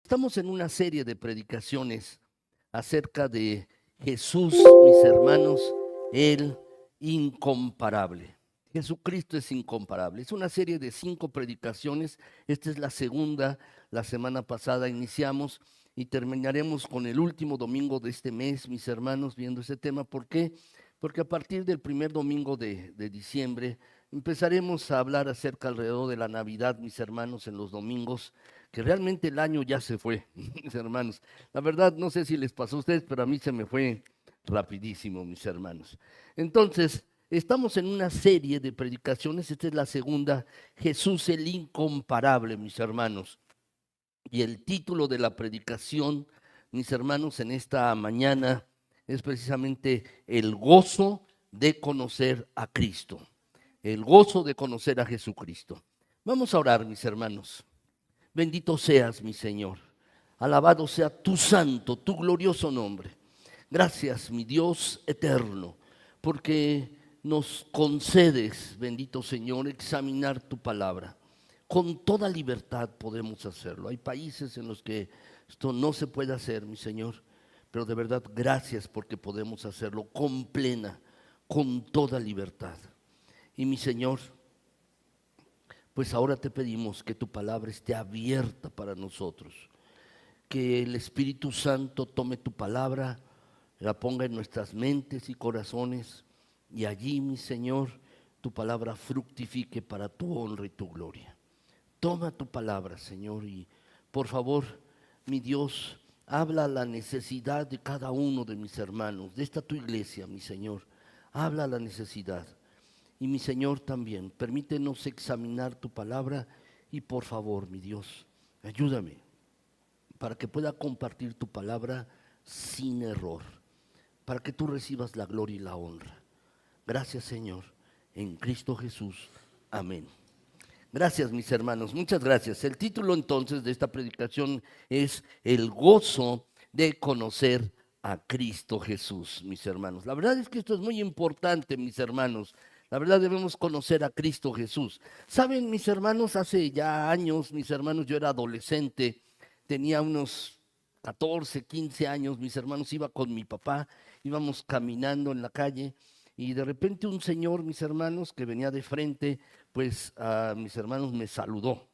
Estamos en una serie de predicaciones acerca de Jesús, mis hermanos, el incomparable. Jesucristo es incomparable. Es una serie de 5 predicaciones. Esta es la segunda. La semana pasada iniciamos y terminaremos con el último domingo de este mes, mis hermanos, viendo ese tema. ¿Por qué? Porque a partir del primer domingo de diciembre empezaremos a hablar acerca alrededor de la Navidad, mis hermanos, en los domingos, que realmente el año ya se fue, mis hermanos. La verdad, no sé si les pasó a ustedes, pero a mí se me fue rapidísimo, mis hermanos. Entonces, estamos en una serie de predicaciones, esta es la segunda, Jesús el incomparable, mis hermanos. Y el título de la predicación, mis hermanos, en esta mañana es precisamente el gozo de conocer a Cristo, el gozo de conocer a Jesucristo. Vamos a orar, mis hermanos. Bendito seas, mi Señor. Alabado sea tu santo, tu glorioso nombre. Gracias, mi Dios eterno, porque nos concedes, bendito Señor, examinar tu palabra. Con toda libertad podemos hacerlo. Hay países en los que esto no se puede hacer, mi Señor, pero de verdad gracias porque podemos hacerlo con plena, con toda libertad. Y mi Señor, pues ahora te pedimos que tu palabra esté abierta para nosotros, que el Espíritu Santo tome tu palabra, la ponga en nuestras mentes y corazones, y allí, mi Señor, tu palabra fructifique para tu honra y tu gloria. Toma tu palabra, Señor, y por favor, mi Dios, habla la necesidad de cada uno de mis hermanos, de esta tu iglesia, mi Señor, habla la necesidad. Y mi Señor también, permítenos examinar tu palabra y por favor, mi Dios, ayúdame para que pueda compartir tu palabra sin error, para que tú recibas la gloria y la honra. Gracias, Señor, en Cristo Jesús. Amén. Gracias, mis hermanos, muchas gracias. El título entonces de esta predicación es El gozo de conocer a Cristo Jesús, mis hermanos. La verdad es que esto es muy importante, mis hermanos. La verdad debemos conocer a Cristo Jesús. Saben, mis hermanos, hace ya años, mis hermanos, yo era adolescente, tenía unos 14, 15 años, mis hermanos, iba con mi papá, íbamos caminando en la calle y de repente un señor, mis hermanos, que venía de frente, pues a mis hermanos me saludó.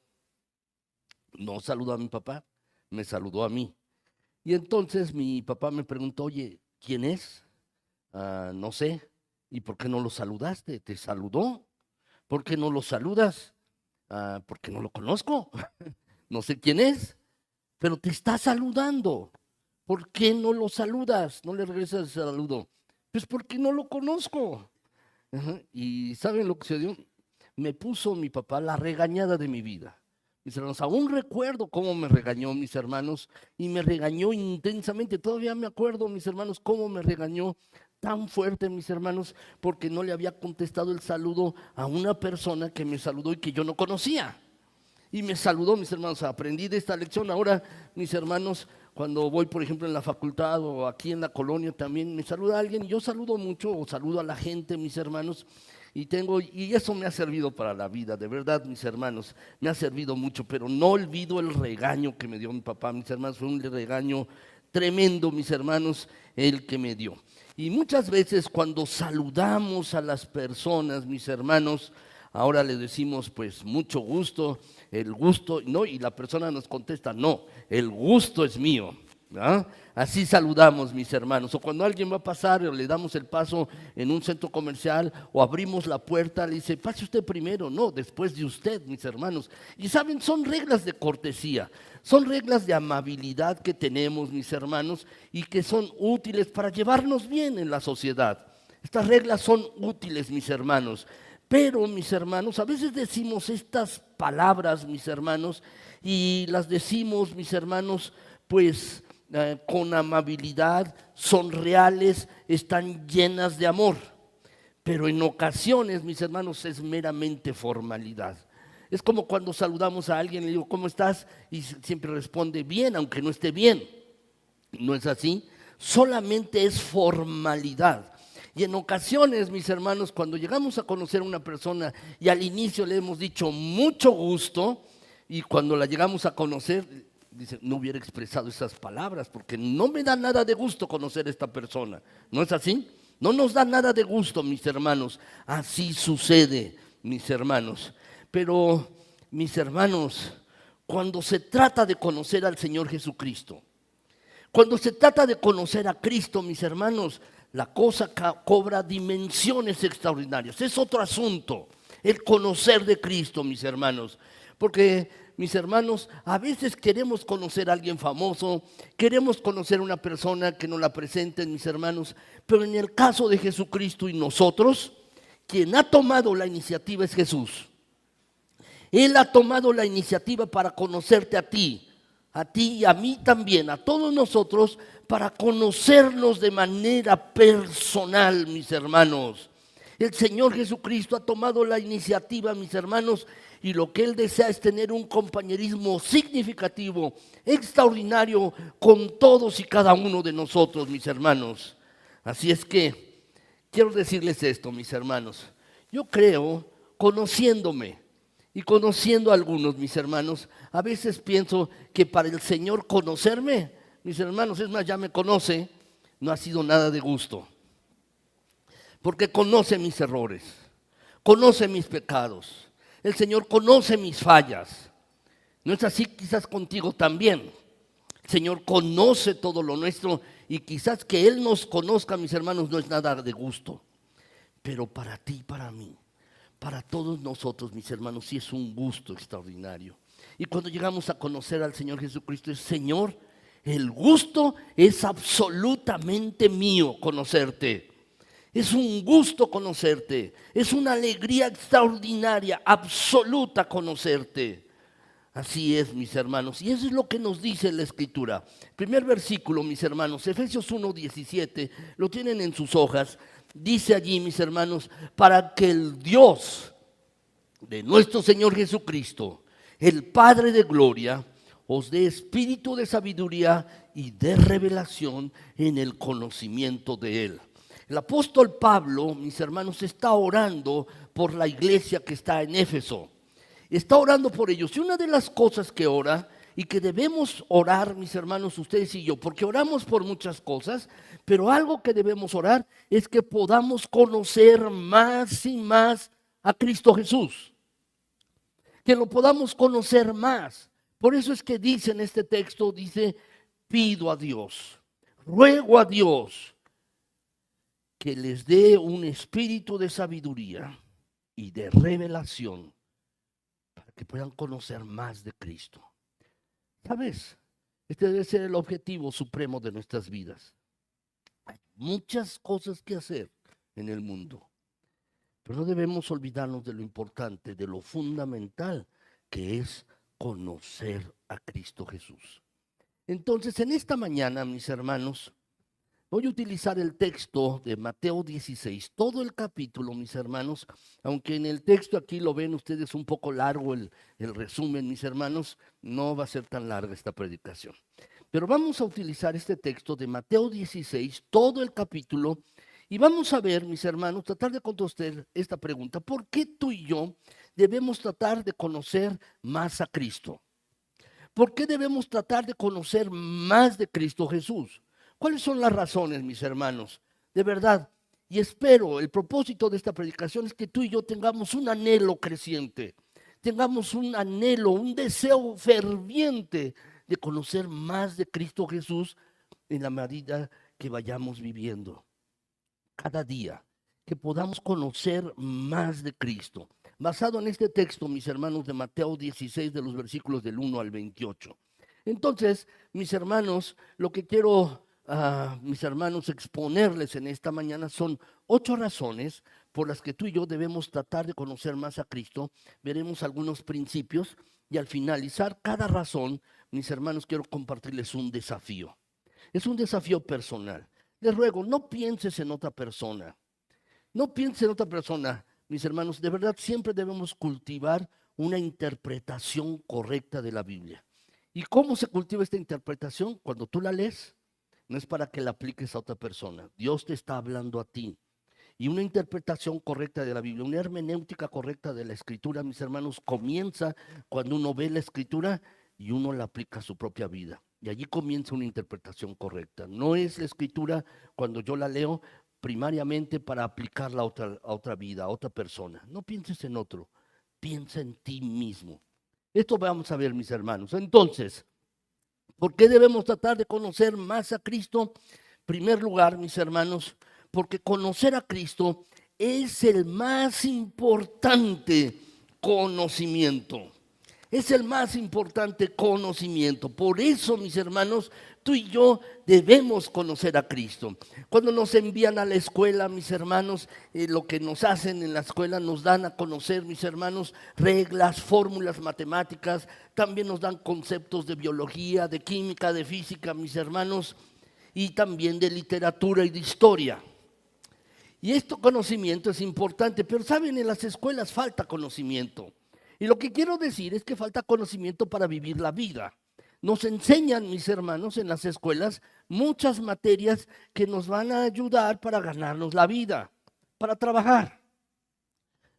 No saludó a mi papá, me saludó a mí. Y entonces mi papá me preguntó, oye, ¿quién es? No sé. ¿Y por qué no lo saludaste? ¿Te saludó? ¿Por qué no lo saludas? Porque no lo conozco. No sé quién es, pero te está saludando. ¿Por qué no lo saludas? No le regresas el saludo. Pues porque no lo conozco. Ajá. Y ¿saben lo que se dio? Me puso mi papá la regañada de mi vida. Mis hermanos, aún recuerdo cómo me regañó, mis hermanos, y me regañó intensamente. Todavía me acuerdo, mis hermanos, cómo me regañó tan fuerte, mis hermanos, porque no le había contestado el saludo a una persona que me saludó y que yo no conocía. Y me saludó, mis hermanos, aprendí de esta lección. Ahora, mis hermanos, cuando voy, por ejemplo, en la facultad o aquí en la colonia también, me saluda alguien, y yo saludo mucho o saludo a la gente, mis hermanos, y eso me ha servido para la vida, de verdad, mis hermanos, me ha servido mucho, pero no olvido el regaño que me dio mi papá, mis hermanos, fue un regaño tremendo, mis hermanos, el que me dio. Y muchas veces cuando saludamos a las personas, mis hermanos, ahora le decimos pues mucho gusto, el gusto, no, y la persona nos contesta, no, el gusto es mío. ¿Ah? Así saludamos, mis hermanos. O cuando alguien va a pasar o le damos el paso en un centro comercial o abrimos la puerta, le dice, pase usted primero, no, después de usted, mis hermanos. Y saben, son reglas de cortesía, son reglas de amabilidad que tenemos, mis hermanos, y que son útiles para llevarnos bien en la sociedad. Estas reglas son útiles, mis hermanos. Pero, mis hermanos, a veces decimos estas palabras, mis hermanos, y las decimos, mis hermanos, pues con amabilidad, son reales, están llenas de amor. Pero en ocasiones, mis hermanos, es meramente formalidad. Es como cuando saludamos a alguien y le digo, ¿cómo estás? Y siempre responde bien, aunque no esté bien. ¿No es así? Solamente es formalidad. Y en ocasiones, mis hermanos, cuando llegamos a conocer a una persona y al inicio le hemos dicho mucho gusto, y cuando la llegamos a conocer, dice, no hubiera expresado esas palabras porque no me da nada de gusto conocer a esta persona. ¿No es así? No nos da nada de gusto, mis hermanos. Así sucede, mis hermanos. Pero, mis hermanos, cuando se trata de conocer al Señor Jesucristo, cuando se trata de conocer a Cristo, mis hermanos, la cosa cobra dimensiones extraordinarias. Es otro asunto, el conocer de Cristo, mis hermanos. Porque, mis hermanos, a veces queremos conocer a alguien famoso, queremos conocer a una persona que nos la presenten, mis hermanos, pero en el caso de Jesucristo y nosotros, quien ha tomado la iniciativa es Jesús. Él ha tomado la iniciativa para conocerte a ti y a mí también, a todos nosotros, para conocernos de manera personal, mis hermanos. El Señor Jesucristo ha tomado la iniciativa, mis hermanos, y lo que Él desea es tener un compañerismo significativo, extraordinario, con todos y cada uno de nosotros, mis hermanos. Así es que quiero decirles esto, mis hermanos. Yo creo, conociéndome y conociendo a algunos, mis hermanos, a veces pienso que para el Señor conocerme, mis hermanos, es más, ya me conoce, no ha sido nada de gusto. Porque conoce mis errores, conoce mis pecados. El Señor conoce mis fallas. ¿No es así quizás contigo también? El Señor conoce todo lo nuestro y quizás que Él nos conozca, mis hermanos, no es nada de gusto. Pero para ti y para mí, para todos nosotros, mis hermanos, sí es un gusto extraordinario. Y cuando llegamos a conocer al Señor Jesucristo, es Señor, el gusto es absolutamente mío conocerte. Es un gusto conocerte, es una alegría extraordinaria, absoluta conocerte. Así es, mis hermanos, y eso es lo que nos dice la Escritura. Primer versículo, mis hermanos, Efesios 1:17, lo tienen en sus hojas. Dice allí, mis hermanos, para que el Dios de nuestro Señor Jesucristo, el Padre de gloria, os dé espíritu de sabiduría y de revelación en el conocimiento de Él. El apóstol Pablo, mis hermanos, está orando por la iglesia que está en Éfeso. Está orando por ellos. Y una de las cosas que ora y que debemos orar, mis hermanos, ustedes y yo, porque oramos por muchas cosas, pero algo que debemos orar es que podamos conocer más y más a Cristo Jesús. Que lo podamos conocer más. Por eso es que dice en este texto, dice, pido a Dios, ruego a Dios, que les dé un espíritu de sabiduría y de revelación para que puedan conocer más de Cristo. ¿Sabes? Este debe ser el objetivo supremo de nuestras vidas. Hay muchas cosas que hacer en el mundo, pero no debemos olvidarnos de lo importante, de lo fundamental, que es conocer a Cristo Jesús. Entonces, en esta mañana, mis hermanos, voy a utilizar el texto de Mateo 16, todo el capítulo, mis hermanos, aunque en el texto aquí lo ven ustedes un poco largo el resumen, mis hermanos, no va a ser tan larga esta predicación. Pero vamos a utilizar este texto de Mateo 16, todo el capítulo, y vamos a ver, mis hermanos, tratar de contestar esta pregunta: ¿por qué tú y yo debemos tratar de conocer más a Cristo? ¿Por qué debemos tratar de conocer más de Cristo Jesús? ¿Cuáles son las razones, mis hermanos? De verdad, y espero, el propósito de esta predicación es que tú y yo tengamos un anhelo creciente, tengamos un anhelo, un deseo ferviente de conocer más de Cristo Jesús en la medida que vayamos viviendo. Cada día, que podamos conocer más de Cristo. Basado en este texto, mis hermanos, de Mateo 16, de los versículos del 1 al 28. Entonces, mis hermanos, lo que quiero mis hermanos, exponerles en esta mañana son 8 razones por las que tú y yo debemos tratar de conocer más a Cristo. Veremos algunos principios y al finalizar cada razón, mis hermanos, quiero compartirles un desafío. Es un desafío personal. Les ruego, no pienses en otra persona. No pienses en otra persona, mis hermanos. De verdad, siempre debemos cultivar una interpretación correcta de la Biblia. ¿Y cómo se cultiva esta interpretación? Cuando tú la lees, no es para que la apliques a otra persona. Dios te está hablando a ti. Y una interpretación correcta de la Biblia, una hermenéutica correcta de la Escritura, mis hermanos, comienza cuando uno ve la Escritura y uno la aplica a su propia vida. Y allí comienza una interpretación correcta. No es la escritura, cuando yo la leo, primariamente para aplicarla a otra vida, a otra persona. No pienses en otro, piensa en ti mismo. Esto vamos a ver, mis hermanos. Entonces, ¿por qué debemos tratar de conocer más a Cristo? En primer lugar, mis hermanos, porque conocer a Cristo es el más importante conocimiento. Es el más importante conocimiento. Por eso, mis hermanos, tú y yo debemos conocer a Cristo. Cuando nos envían a la escuela, mis hermanos, lo que nos hacen en la escuela nos dan a conocer, mis hermanos, reglas, fórmulas matemáticas. También nos dan conceptos de biología, de química, de física, mis hermanos, y también de literatura y de historia. Y este conocimiento es importante, pero saben, en las escuelas falta conocimiento. Y lo que quiero decir es que falta conocimiento para vivir la vida. Nos enseñan, mis hermanos, en las escuelas muchas materias que nos van a ayudar para ganarnos la vida, para trabajar.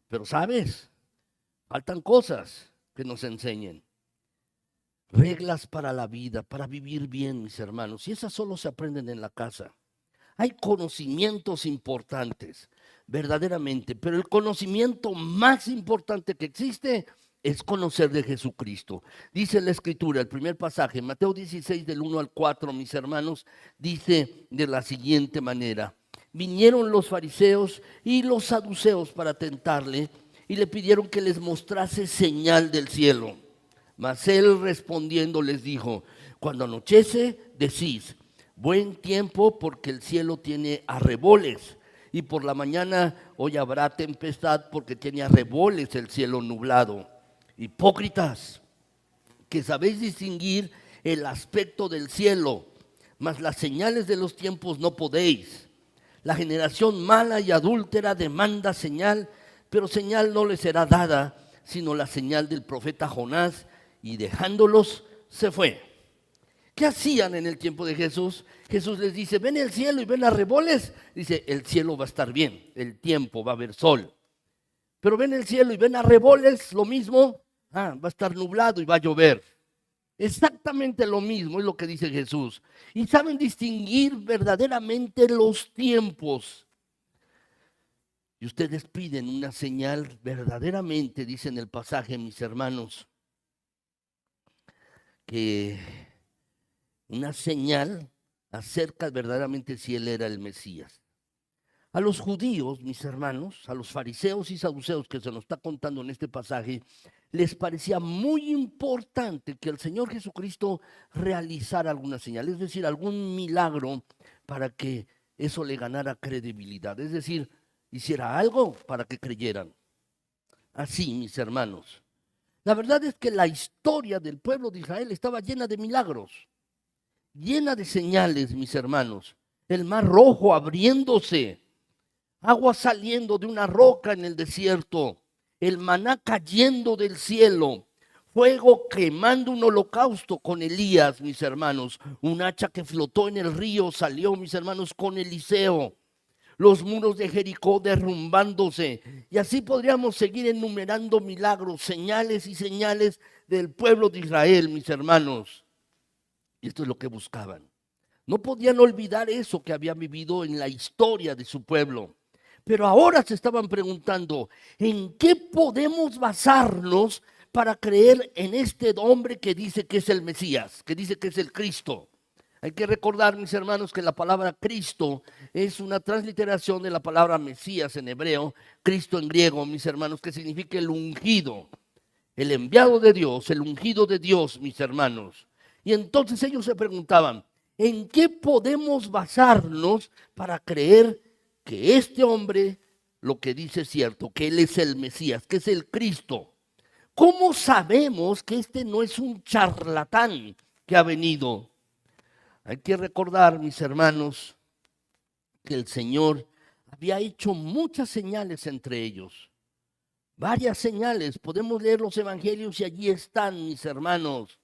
Pero, ¿sabes? Faltan cosas que nos enseñen. Reglas para la vida, para vivir bien, mis hermanos. Y esas solo se aprenden en la casa. Hay conocimientos importantes, verdaderamente, pero el conocimiento más importante que existe es conocer de Jesucristo. Dice la Escritura, el primer pasaje, Mateo 16, del 1 al 4, mis hermanos, dice de la siguiente manera: vinieron los fariseos y los saduceos para tentarle y le pidieron que les mostrase señal del cielo. Mas él respondiendo les dijo: cuando anochece, decís, buen tiempo, porque el cielo tiene arreboles, y por la mañana hoy habrá tempestad, porque tiene arreboles el cielo nublado. Hipócritas, que sabéis distinguir el aspecto del cielo, mas las señales de los tiempos no podéis. La generación mala y adúltera demanda señal, pero señal no le será dada, sino la señal del profeta Jonás, y dejándolos se fue. ¿Qué hacían en el tiempo de Jesús? Jesús les dice, ven el cielo y ven arreboles. Dice, el cielo va a estar bien, el tiempo va a haber sol. Pero ven el cielo y ven arreboles, lo mismo, va a estar nublado y va a llover. Exactamente lo mismo es lo que dice Jesús. Y saben distinguir verdaderamente los tiempos. Y ustedes piden una señal verdaderamente, dice en el pasaje, mis hermanos, que una señal acerca verdaderamente si él era el Mesías. A los judíos, mis hermanos, a los fariseos y saduceos que se nos está contando en este pasaje, les parecía muy importante que el Señor Jesucristo realizara alguna señal, es decir, algún milagro para que eso le ganara credibilidad, es decir, hiciera algo para que creyeran. Así, mis hermanos, la verdad es que la historia del pueblo de Israel estaba llena de milagros, llena de señales, mis hermanos. El mar rojo abriéndose, agua saliendo de una roca en el desierto, el maná cayendo del cielo, fuego quemando un holocausto con Elías, mis hermanos, un hacha que flotó en el río salió, mis hermanos, con Eliseo, los muros de Jericó derrumbándose, y así podríamos seguir enumerando milagros, señales y señales del pueblo de Israel, mis hermanos. Y esto es lo que buscaban. No podían olvidar eso que habían vivido en la historia de su pueblo. Pero ahora se estaban preguntando, ¿en qué podemos basarnos para creer en este hombre que dice que es el Mesías, que dice que es el Cristo? Hay que recordar, mis hermanos, que la palabra Cristo es una transliteración de la palabra Mesías en hebreo, Cristo en griego, mis hermanos, que significa el ungido, el enviado de Dios, el ungido de Dios, mis hermanos. Y entonces ellos se preguntaban, ¿en qué podemos basarnos para creer que este hombre lo que dice es cierto, que él es el Mesías, que es el Cristo? ¿Cómo sabemos que este no es un charlatán que ha venido? Hay que recordar, mis hermanos, que el Señor había hecho muchas señales entre ellos. Varias señales. Podemos leer los evangelios y allí están, mis hermanos.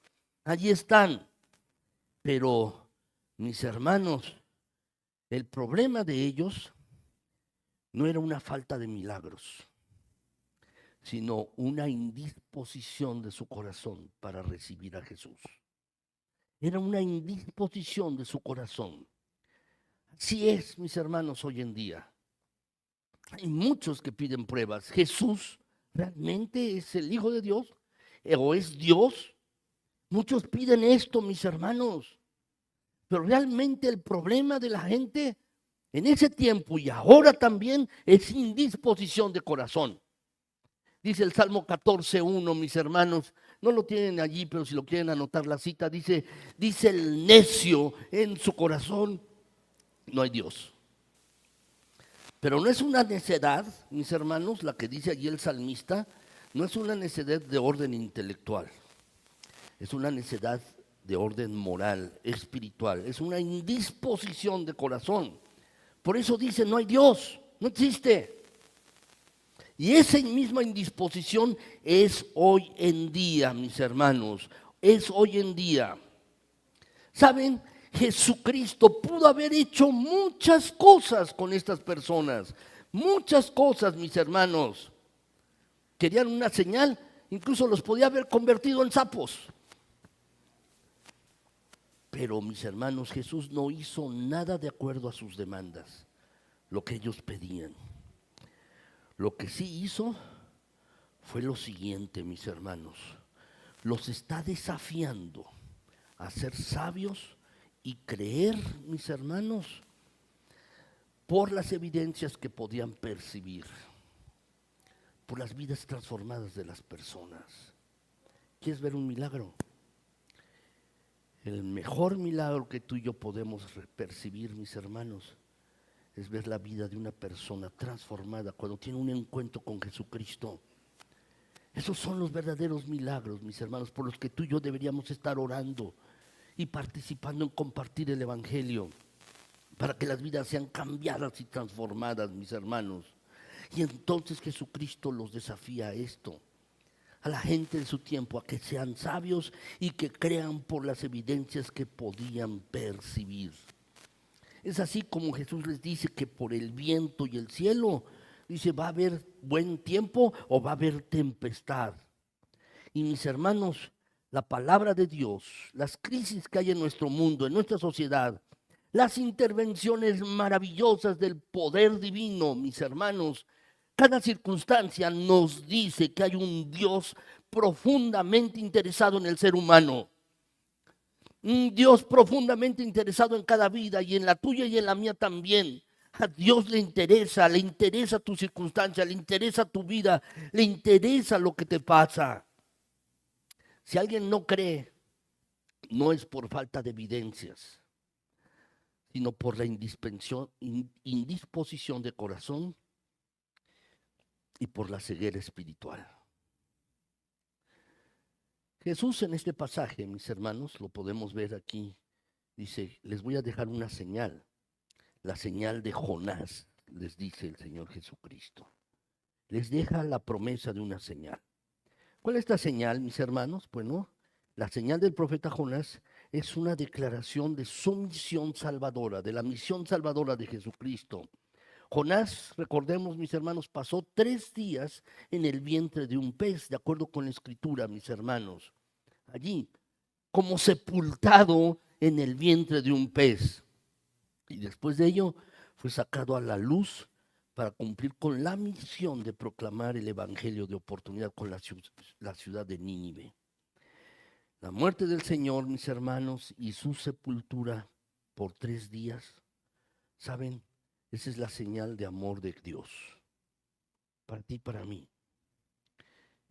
Allí están. Pero, mis hermanos, el problema de ellos no era una falta de milagros, sino una indisposición de su corazón para recibir a Jesús. Era una indisposición de su corazón. Así es, mis hermanos, hoy en día. Hay muchos que piden pruebas. ¿Jesús realmente es el Hijo de Dios? ¿O es Dios? Muchos piden esto, mis hermanos. Pero realmente el problema de la gente en ese tiempo y ahora también es indisposición de corazón. Dice el Salmo 14:1, mis hermanos, no lo tienen allí, pero si lo quieren anotar la cita, dice el necio en su corazón, no hay Dios. Pero no es una necedad, mis hermanos, la que dice allí el salmista, no es una necedad de orden intelectual, es una necedad de orden moral, espiritual, es una indisposición de corazón. Por eso dice, no hay Dios, no existe. Y esa misma indisposición es hoy en día, mis hermanos, es hoy en día. ¿Saben? Jesucristo pudo haber hecho muchas cosas con estas personas, muchas cosas, mis hermanos. Querían una señal, incluso los podía haber convertido en sapos. Pero, mis hermanos, Jesús no hizo nada de acuerdo a sus demandas, lo que ellos pedían. Lo que sí hizo fue lo siguiente, mis hermanos. Los está desafiando a ser sabios y creer, mis hermanos, por las evidencias que podían percibir, por las vidas transformadas de las personas. ¿Quieres ver un milagro? El mejor milagro que tú y yo podemos percibir, mis hermanos, es ver la vida de una persona transformada cuando tiene un encuentro con Jesucristo. Esos son los verdaderos milagros, mis hermanos, por los que tú y yo deberíamos estar orando y participando en compartir el Evangelio, para que las vidas sean cambiadas y transformadas, mis hermanos. Y entonces Jesucristo los desafía a esto, a la gente de su tiempo, a que sean sabios y que crean por las evidencias que podían percibir. Es así como Jesús les dice que por el viento y el cielo, dice, va a haber buen tiempo o va a haber tempestad. Y mis hermanos, la palabra de Dios, las crisis que hay en nuestro mundo, en nuestra sociedad, las intervenciones maravillosas del poder divino, mis hermanos, cada circunstancia nos dice que hay un Dios profundamente interesado en el ser humano. Un Dios profundamente interesado en cada vida y en la tuya y en la mía también. A Dios le interesa tu circunstancia, le interesa tu vida, le interesa lo que te pasa. Si alguien no cree, no es por falta de evidencias, sino por la indisposición de corazón y por la ceguera espiritual. Jesús en este pasaje, mis hermanos, lo podemos ver aquí, dice, les voy a dejar una señal, la señal de Jonás, les dice el Señor Jesucristo. Les deja la promesa de una señal. ¿Cuál es esta señal, mis hermanos? Bueno, la señal del profeta Jonás es una declaración de su misión salvadora, de la misión salvadora de Jesucristo. Jonás, recordemos, mis hermanos, pasó 3 días en el vientre de un pez, de acuerdo con la escritura, mis hermanos. Allí, como sepultado en el vientre de un pez. Y después de ello, fue sacado a la luz para cumplir con la misión de proclamar el evangelio de oportunidad con la ciudad de Nínive. La muerte del Señor, mis hermanos, y su sepultura por 3 días, ¿saben? Esa es la señal de amor de Dios, para ti y para mí.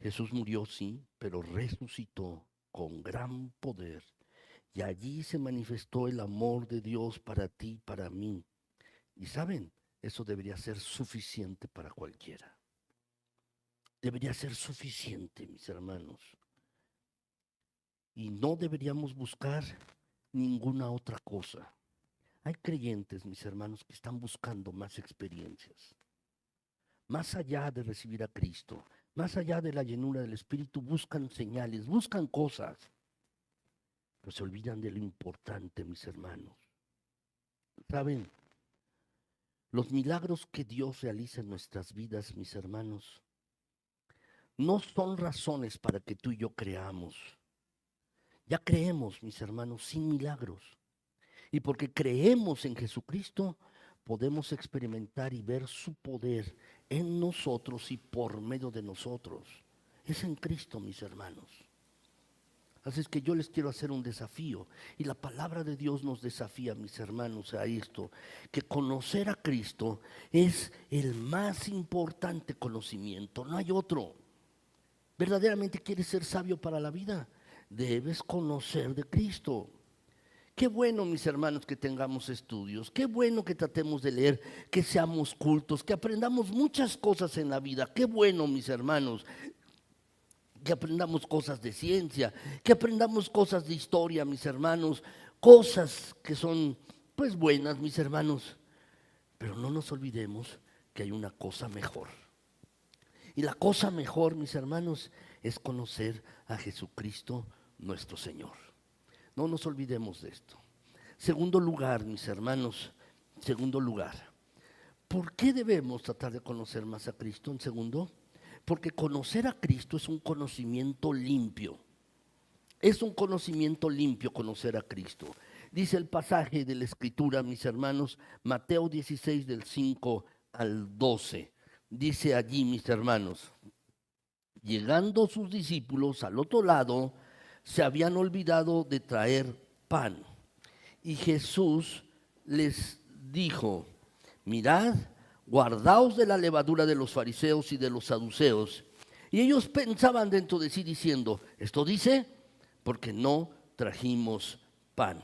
Jesús murió, sí, pero resucitó con gran poder. Y allí se manifestó el amor de Dios para ti y para mí. Y ¿saben? Eso debería ser suficiente para cualquiera. Debería ser suficiente, mis hermanos. Y no deberíamos buscar ninguna otra cosa. Hay creyentes, mis hermanos, que están buscando más experiencias. Más allá de recibir a Cristo, más allá de la llenura del Espíritu, buscan señales, buscan cosas. Pero se olvidan de lo importante, mis hermanos. ¿Saben? Los milagros que Dios realiza en nuestras vidas, mis hermanos, no son razones para que tú y yo creamos. Ya creemos, mis hermanos, sin milagros. Y porque creemos en Jesucristo, podemos experimentar y ver su poder en nosotros y por medio de nosotros. Es en Cristo, mis hermanos. Así es que yo les quiero hacer un desafío. Y la palabra de Dios nos desafía, mis hermanos, a esto. Que conocer a Cristo es el más importante conocimiento. No hay otro. ¿Verdaderamente quieres ser sabio para la vida? Debes conocer de Cristo. Qué bueno, mis hermanos, que tengamos estudios. Qué bueno que tratemos de leer, que seamos cultos, que aprendamos muchas cosas en la vida. Qué bueno, mis hermanos, que aprendamos cosas de ciencia, que aprendamos cosas de historia, mis hermanos, cosas que son pues buenas, mis hermanos. Pero no nos olvidemos que hay una cosa mejor. Y la cosa mejor, mis hermanos, es conocer a Jesucristo nuestro Señor. No nos olvidemos de esto. Segundo lugar, mis hermanos, segundo lugar. ¿Por qué debemos tratar de conocer más a Cristo? En segundo, porque conocer a Cristo es un conocimiento limpio. Es un conocimiento limpio conocer a Cristo. Dice el pasaje de la Escritura, mis hermanos, Mateo 16 del 5 al 12. Dice allí, mis hermanos, llegando sus discípulos al otro lado, se habían olvidado de traer pan. Y Jesús les dijo, mirad, guardaos de la levadura de los fariseos y de los saduceos. Y ellos pensaban dentro de sí diciendo, esto dice, porque no trajimos pan.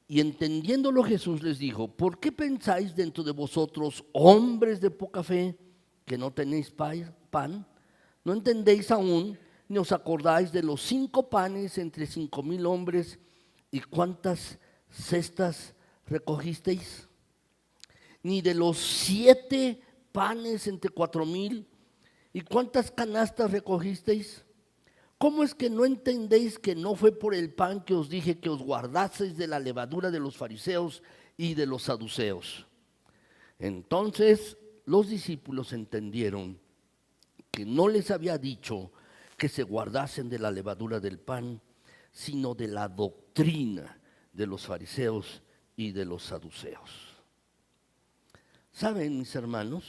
Y entendiéndolo Jesús les dijo, ¿por qué pensáis dentro de vosotros, hombres de poca fe, que no tenéis pan? ¿No entendéis aún, ni os acordáis de los 5 panes entre 5,000 hombres y cuántas cestas recogisteis? Ni de los 7 panes entre 4,000 y cuántas canastas recogisteis? ¿Cómo es que no entendéis que no fue por el pan que os dije que os guardaseis de la levadura de los fariseos y de los saduceos? Entonces los discípulos entendieron que no les había dicho que se guardasen de la levadura del pan, sino de la doctrina de los fariseos y de los saduceos. ¿Saben, mis hermanos?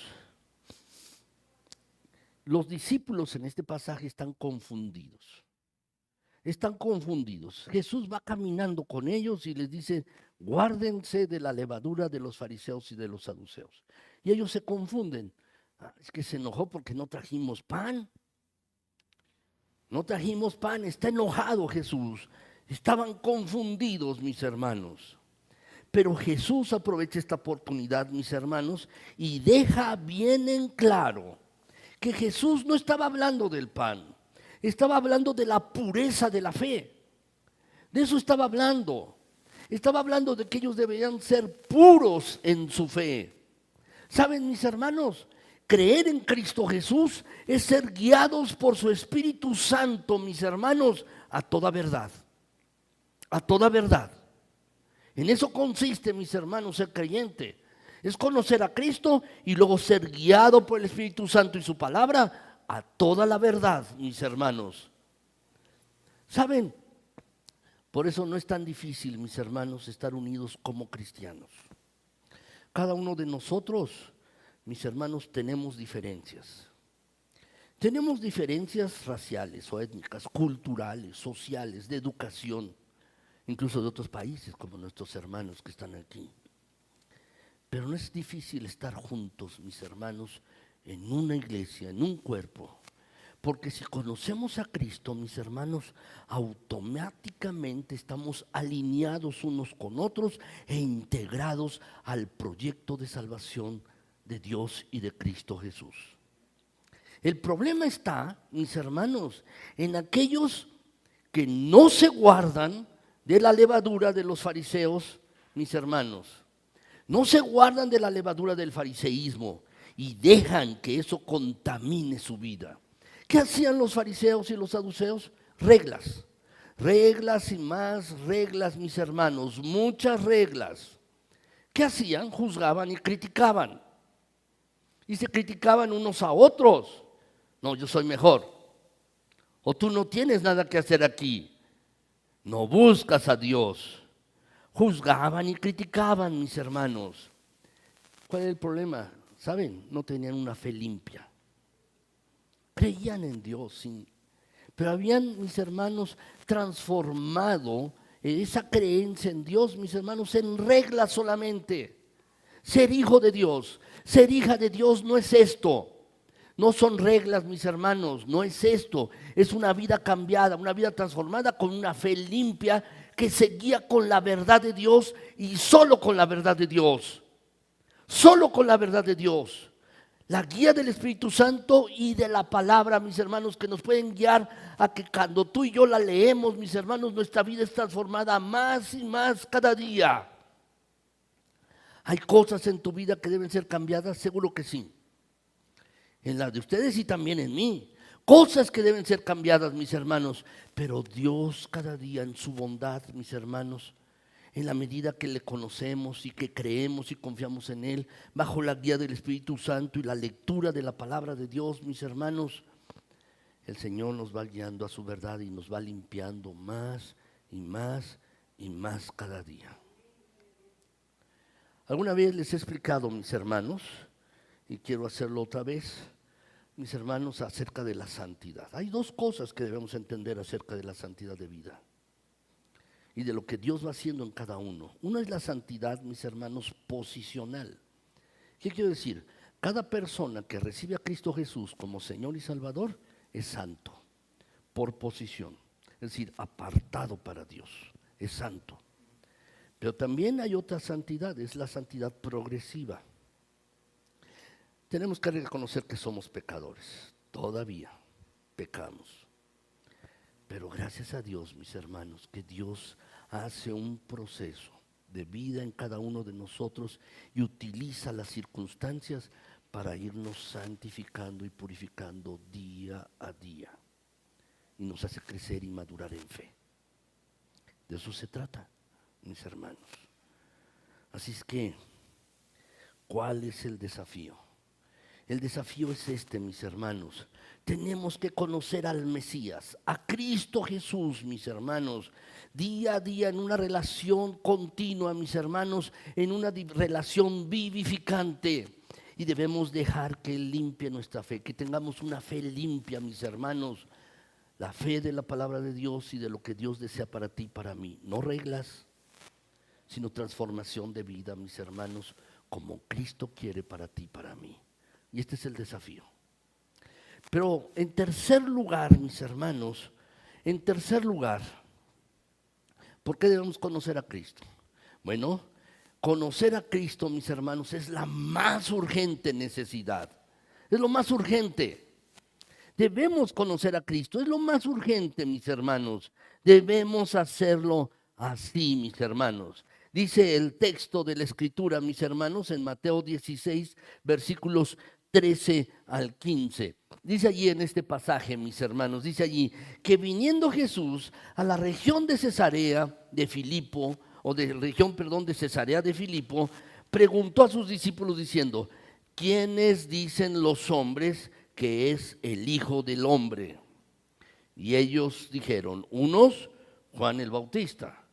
Los discípulos en este pasaje están confundidos. Están confundidos. Jesús va caminando con ellos y les dice, guárdense de la levadura de los fariseos y de los saduceos. Y ellos se confunden. Es que se enojó porque no trajimos pan. No trajimos pan, está enojado Jesús. Estaban confundidos, mis hermanos. Pero Jesús aprovecha esta oportunidad, mis hermanos, y deja bien en claro que Jesús no estaba hablando del pan, estaba hablando de la pureza de la fe. De eso estaba hablando. Estaba hablando de que ellos deberían ser puros en su fe. ¿Saben, mis hermanos? Creer en Cristo Jesús es ser guiados por su Espíritu Santo, mis hermanos, a toda verdad. A toda verdad. En eso consiste, mis hermanos, ser creyente. Es conocer a Cristo y luego ser guiado por el Espíritu Santo y su palabra a toda la verdad, mis hermanos. ¿Saben? Por eso no es tan difícil, mis hermanos, estar unidos como cristianos. Cada uno de nosotros, mis hermanos, tenemos diferencias. Tenemos diferencias raciales o étnicas, culturales, sociales, de educación, incluso de otros países como nuestros hermanos que están aquí. Pero no es difícil estar juntos, mis hermanos, en una iglesia, en un cuerpo. Porque si conocemos a Cristo, mis hermanos, automáticamente estamos alineados unos con otros e integrados al proyecto de salvación de Dios y de Cristo Jesús. El problema está, mis hermanos, en aquellos que no se guardan de la levadura de los fariseos, mis hermanos. No se guardan de la levadura del fariseísmo y dejan que eso contamine su vida. ¿Qué hacían los fariseos y los saduceos? Reglas, reglas y más reglas, mis hermanos, muchas reglas. ¿Qué hacían? Juzgaban y criticaban. Y se criticaban unos a otros. No, yo soy mejor. O tú no tienes nada que hacer aquí. No buscas a Dios. Juzgaban y criticaban, mis hermanos. ¿Cuál es el problema? ¿Saben? No tenían una fe limpia. Creían en Dios, sí. Pero habían, mis hermanos, transformado esa creencia en Dios, mis hermanos, en reglas solamente. Ser hijo de Dios, ser hija de Dios no es esto. No son reglas, mis hermanos, no es esto. Es una vida cambiada, una vida transformada con una fe limpia que se guía con la verdad de Dios y solo con la verdad de Dios. Solo con la verdad de Dios. La guía del Espíritu Santo y de la palabra, mis hermanos, que nos pueden guiar a que cuando tú y yo la leemos, mis hermanos, nuestra vida es transformada más y más cada día. ¿Hay cosas en tu vida que deben ser cambiadas? Seguro que sí. En la de ustedes y también en mí. Cosas que deben ser cambiadas, mis hermanos. Pero Dios cada día en su bondad, mis hermanos, en la medida que le conocemos y que creemos y confiamos en Él, bajo la guía del Espíritu Santo y la lectura de la palabra de Dios, mis hermanos, el Señor nos va guiando a su verdad y nos va limpiando más y más y más cada día. Alguna vez les he explicado, mis hermanos, y quiero hacerlo otra vez, mis hermanos, acerca de la santidad. Hay dos cosas que debemos entender acerca de la santidad de vida y de lo que Dios va haciendo en cada uno. Una es la santidad, mis hermanos, posicional. ¿Qué quiero decir? Cada persona que recibe a Cristo Jesús como Señor y Salvador es santo, por posición, es decir, apartado para Dios, es santo. Pero también hay otra santidad, es la santidad progresiva. Tenemos que reconocer que somos pecadores, todavía pecamos. Pero gracias a Dios, mis hermanos, que Dios hace un proceso de vida en cada uno de nosotros y utiliza las circunstancias para irnos santificando y purificando día a día. Y nos hace crecer y madurar en fe. De eso se trata, mis hermanos. Así es que, ¿cuál es el desafío? El desafío es este, mis hermanos. Tenemos que conocer al Mesías, a Cristo Jesús, mis hermanos, día a día en una relación continua, mis hermanos, en una relación vivificante. Y debemos dejar que Él limpie nuestra fe, que tengamos una fe limpia, mis hermanos. La fe de la palabra de Dios y de lo que Dios desea para ti y para mí. No reglas, sino transformación de vida, mis hermanos, como Cristo quiere para ti y para mí. Y este es el desafío. Pero en tercer lugar, mis hermanos, en tercer lugar, ¿por qué debemos conocer a Cristo? Bueno, conocer a Cristo, mis hermanos, es la más urgente necesidad. Es lo más urgente. Debemos conocer a Cristo, es lo más urgente, mis hermanos. Debemos hacerlo así, mis hermanos. Dice el texto de la Escritura, mis hermanos, en Mateo 16, versículos 13 al 15. Dice allí en este pasaje, mis hermanos, dice allí que viniendo Jesús a la región de Cesarea de Filipo, de Cesarea de Filipo, preguntó a sus discípulos diciendo, ¿quiénes dicen los hombres que es el Hijo del Hombre? Y ellos dijeron, unos Juan el Bautista,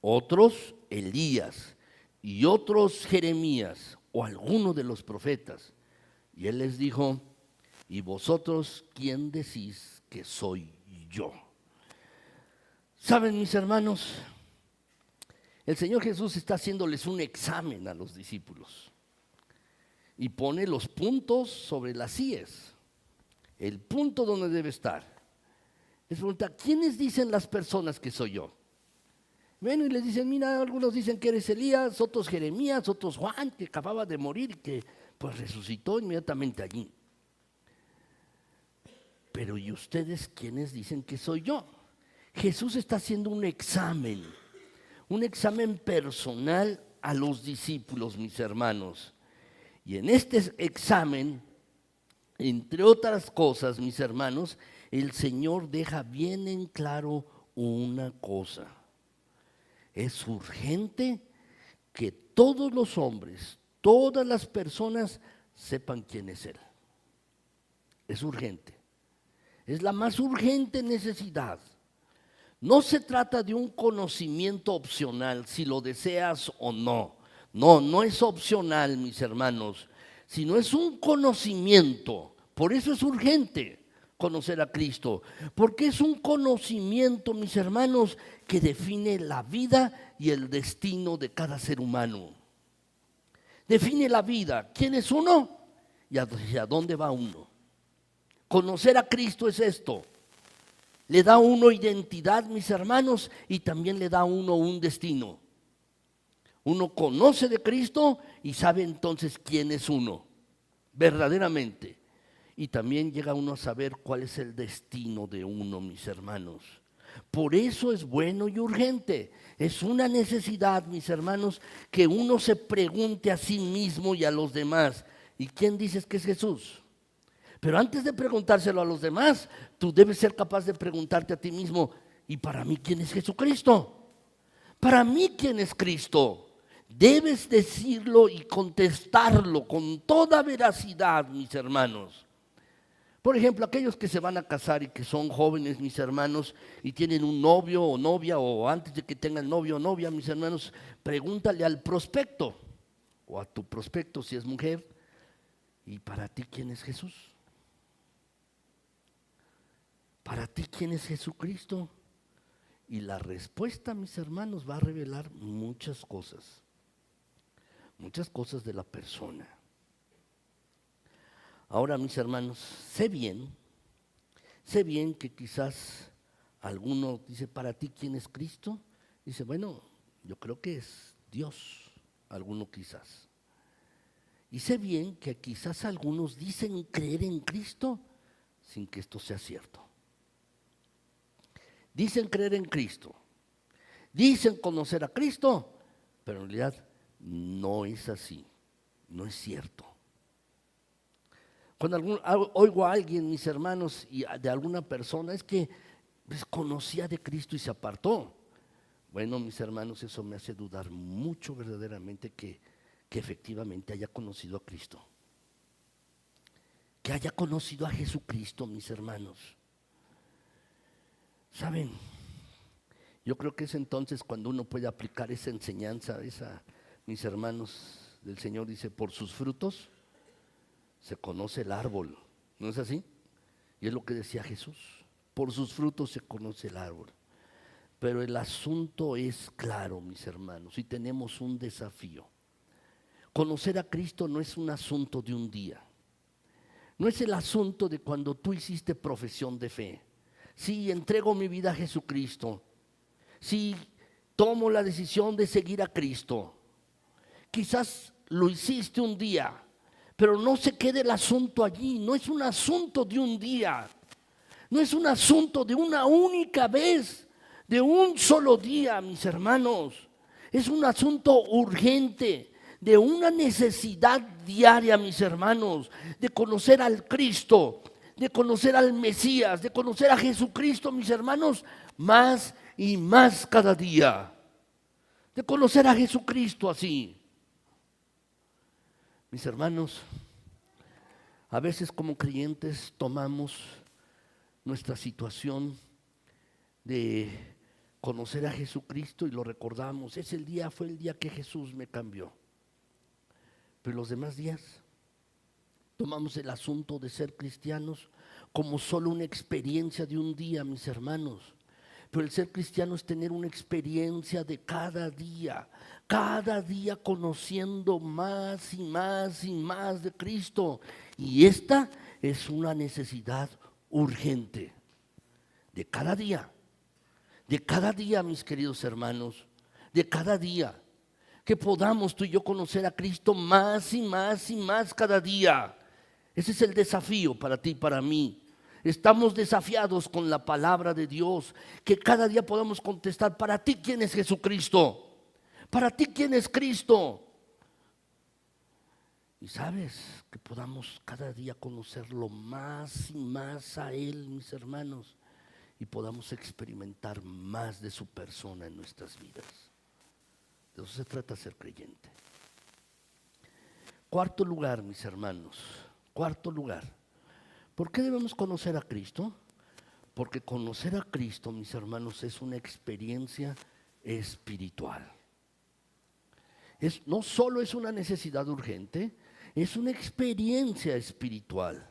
otros Elías y otros Jeremías o alguno de los profetas. Y él les dijo, ¿y vosotros quién decís que soy yo? Saben, mis hermanos, el Señor Jesús está haciéndoles un examen a los discípulos y pone los puntos sobre las íes, el punto donde debe estar. Les pregunta, ¿quiénes dicen las personas que soy yo? Bueno, y les dicen, mira, algunos dicen que eres Elías, otros Jeremías, otros Juan, que acababa de morir y que pues resucitó inmediatamente allí. Pero ¿y ustedes quiénes dicen que soy yo? Jesús está haciendo un examen personal a los discípulos, mis hermanos. Y en este examen, entre otras cosas, mis hermanos, el Señor deja bien en claro una cosa. Es urgente que todos los hombres, todas las personas sepan quién es Él. Es urgente. Es la más urgente necesidad. No se trata de un conocimiento opcional, si lo deseas o no. No, no es opcional, mis hermanos, sino es un conocimiento. Por eso es urgente conocer a Cristo, porque es un conocimiento, mis hermanos, que define la vida y el destino de cada ser humano. Define la vida, quién es uno y hacia dónde va uno. Conocer a Cristo es esto. Le da a uno identidad, mis hermanos, y también le da a uno un destino. Uno conoce de Cristo y sabe entonces quién es uno, verdaderamente. Y también llega uno a saber cuál es el destino de uno, mis hermanos. Por eso es bueno y urgente. Es una necesidad, mis hermanos, que uno se pregunte a sí mismo y a los demás. ¿Y quién dices que es Jesús? Pero antes de preguntárselo a los demás, tú debes ser capaz de preguntarte a ti mismo, ¿y para mí quién es Jesucristo? ¿Para mí quién es Cristo? Debes decirlo y contestarlo con toda veracidad, mis hermanos. Por ejemplo, aquellos que se van a casar y que son jóvenes, mis hermanos, y tienen un novio o novia, o antes de que tengan novio o novia, mis hermanos, pregúntale al prospecto, o a tu prospecto si es mujer, ¿y para ti quién es Jesús? ¿Para ti quién es Jesucristo? Y la respuesta, mis hermanos, va a revelar muchas cosas de la persona. Ahora, mis hermanos, sé bien que quizás alguno dice, ¿para ti quién es Cristo? Dice, bueno, yo creo que es Dios, alguno quizás. Y sé bien que quizás algunos dicen creer en Cristo sin que esto sea cierto. Dicen creer en Cristo, dicen conocer a Cristo, pero en realidad no es así, no es cierto. Cuando oigo a alguien, mis hermanos, y de alguna persona, es que pues, conocía de Cristo y se apartó. Bueno, mis hermanos, eso me hace dudar mucho verdaderamente que efectivamente haya conocido a Cristo. Que haya conocido a Jesucristo, mis hermanos. ¿Saben? Yo creo que es entonces cuando uno puede aplicar esa enseñanza, mis hermanos del Señor dice, por sus frutos se conoce el árbol, ¿no es así? Y es lo que decía Jesús, por sus frutos se conoce el árbol. Pero el asunto es claro, mis hermanos, y tenemos un desafío. Conocer a Cristo no es un asunto de un día, no es el asunto de cuando tú hiciste profesión de fe. Sí, entrego mi vida a Jesucristo. Sí, tomo la decisión de seguir a Cristo. Quizás lo hiciste un día, pero no se quede el asunto allí. No es un asunto de un día. No es un asunto de una única vez, de un solo día, mis hermanos. Es un asunto urgente, de una necesidad diaria, mis hermanos, de conocer al Cristo, de conocer al Mesías, de conocer a Jesucristo, mis hermanos, más y más cada día. De conocer a Jesucristo así. Mis hermanos, a veces como creyentes tomamos nuestra situación de conocer a Jesucristo y lo recordamos. Fue el día que Jesús me cambió. Pero los demás días tomamos el asunto de ser cristianos como solo una experiencia de un día, mis hermanos. Pero el ser cristiano es tener una experiencia de cada día conociendo más y más y más de Cristo. Y esta es una necesidad urgente de cada día, mis queridos hermanos, de cada día. Que podamos tú y yo conocer a Cristo más y más y más cada día. Ese es el desafío para ti y para mí. Estamos desafiados con la palabra de Dios, que cada día podamos contestar, para ti ¿quién es Jesucristo? Para ti ¿quién es Cristo? Y sabes, que podamos cada día conocerlo más y más a Él, mis hermanos, y podamos experimentar más de su persona en nuestras vidas. De eso se trata ser creyente. Cuarto lugar, mis hermanos, cuarto lugar. ¿Por qué debemos conocer a Cristo? Porque conocer a Cristo, mis hermanos, es una experiencia espiritual. No solo es una necesidad urgente, es una experiencia espiritual.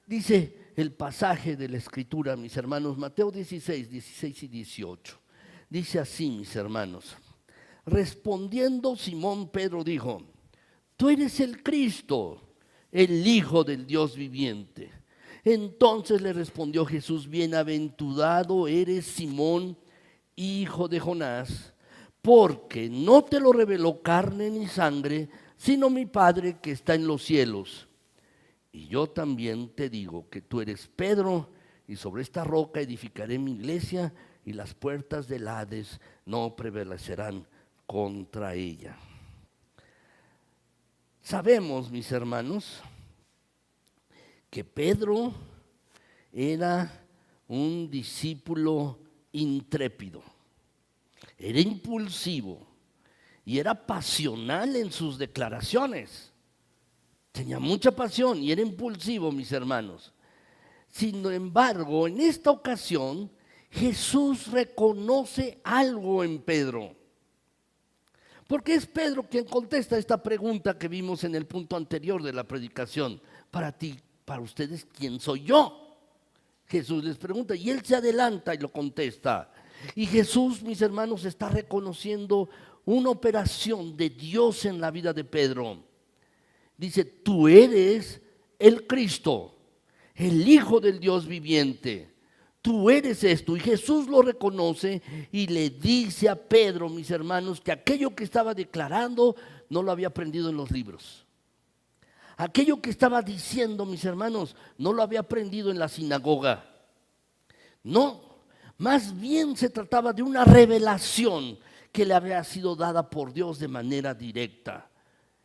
Dice el pasaje de la Escritura, mis hermanos, Mateo 16, 16 y 18. Dice así, mis hermanos. Respondiendo Simón Pedro dijo: tú eres el Cristo, el Hijo del Dios viviente. Entonces le respondió Jesús: bienaventurado eres Simón, hijo de Jonás, porque no te lo reveló carne ni sangre, sino mi Padre que está en los cielos. Y yo también te digo que tú eres Pedro, y sobre esta roca edificaré mi iglesia, y las puertas del Hades no prevalecerán contra ella. Sabemos, mis hermanos, que Pedro era un discípulo intrépido, era impulsivo y era pasional en sus declaraciones. Tenía mucha pasión y era impulsivo, mis hermanos. Sin embargo, en esta ocasión, Jesús reconoce algo en Pedro. Porque es Pedro quien contesta esta pregunta que vimos en el punto anterior de la predicación. Para ti, para ustedes, ¿quién soy yo? Jesús les pregunta y él se adelanta y lo contesta. Y Jesús, mis hermanos, está reconociendo una operación de Dios en la vida de Pedro. Dice: tú eres el Cristo, el Hijo del Dios viviente. Tú eres esto. Y Jesús lo reconoce y le dice a Pedro, mis hermanos, que aquello que estaba declarando no lo había aprendido en los libros. Aquello que estaba diciendo, mis hermanos, no lo había aprendido en la sinagoga. No, más bien se trataba de una revelación que le había sido dada por Dios de manera directa.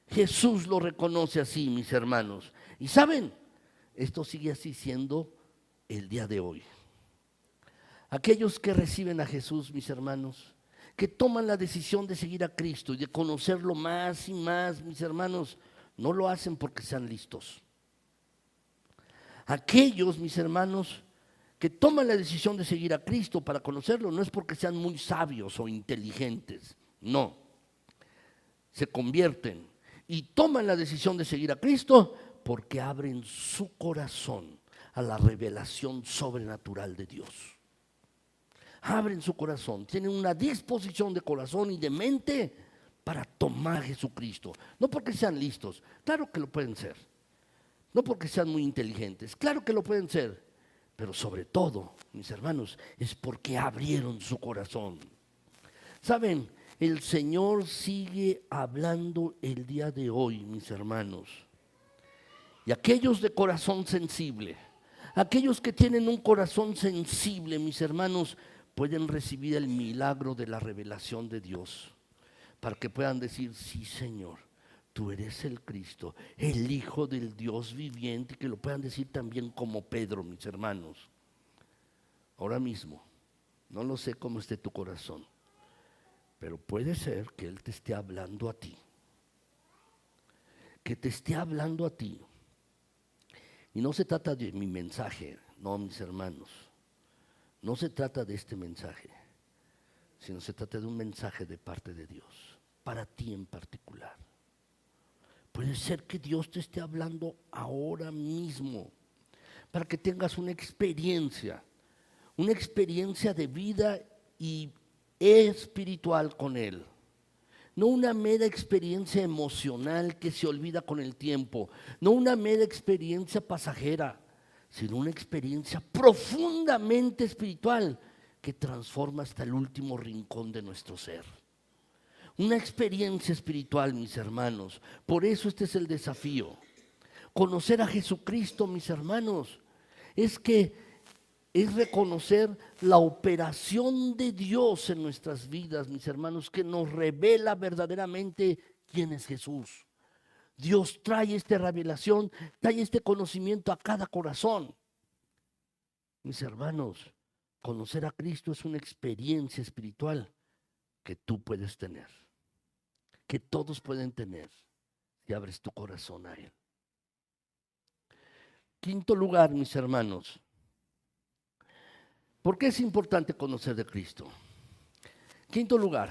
Jesús lo reconoce así, mis hermanos. Y saben, esto sigue así siendo el día de hoy. Aquellos que reciben a Jesús, mis hermanos, que toman la decisión de seguir a Cristo y de conocerlo más y más, mis hermanos, no lo hacen porque sean listos. Aquellos, mis hermanos, que toman la decisión de seguir a Cristo para conocerlo, no es porque sean muy sabios o inteligentes, no. Se convierten y toman la decisión de seguir a Cristo porque abren su corazón a la revelación sobrenatural de Dios. Abren su corazón, tienen una disposición de corazón y de mente para tomar a Jesucristo. No porque sean listos, claro que lo pueden ser. No porque sean muy inteligentes, claro que lo pueden ser. Pero sobre todo, mis hermanos, es porque abrieron su corazón. ¿Saben? El Señor sigue hablando el día de hoy, mis hermanos. Y aquellos de corazón sensible, aquellos que tienen un corazón sensible, mis hermanos, pueden recibir el milagro de la revelación de Dios, para que puedan decir: sí, Señor, tú eres el Cristo, el Hijo del Dios viviente, y que lo puedan decir también como Pedro, mis hermanos. Ahora mismo, no lo sé cómo esté tu corazón, pero puede ser que Él te esté hablando a ti, que te esté hablando a ti. Y no se trata de mi mensaje, no, mis hermanos. No se trata de este mensaje, sino se trata de un mensaje de parte de Dios, para ti en particular. Puede ser que Dios te esté hablando ahora mismo, para que tengas una experiencia de vida y espiritual con Él. No una mera experiencia emocional que se olvida con el tiempo, no una mera experiencia pasajera, sino una experiencia profundamente espiritual que transforma hasta el último rincón de nuestro ser. Una experiencia espiritual, mis hermanos. Por eso este es el desafío. Conocer a Jesucristo, mis hermanos, es reconocer la operación de Dios en nuestras vidas, mis hermanos, que nos revela verdaderamente quién es Jesús. Dios trae esta revelación, trae este conocimiento a cada corazón. Mis hermanos, conocer a Cristo es una experiencia espiritual que tú puedes tener, que todos pueden tener, y abres tu corazón a Él. Quinto lugar, mis hermanos, ¿por qué es importante conocer de Cristo? Quinto lugar,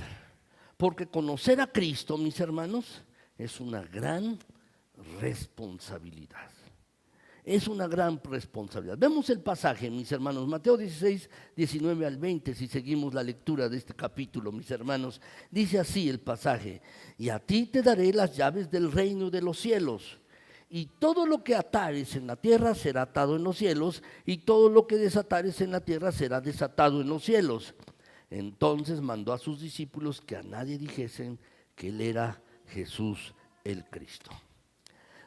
porque conocer a Cristo, mis hermanos, es una gran responsabilidad. Es una gran responsabilidad. Vemos el pasaje, mis hermanos, Mateo 16, 19 al 20, si seguimos la lectura de este capítulo, mis hermanos, dice así el pasaje: y a ti te daré las llaves del reino de los cielos, y todo lo que atares en la tierra será atado en los cielos, y todo lo que desatares en la tierra será desatado en los cielos. Entonces mandó a sus discípulos que a nadie dijesen que él era Jesús el Cristo.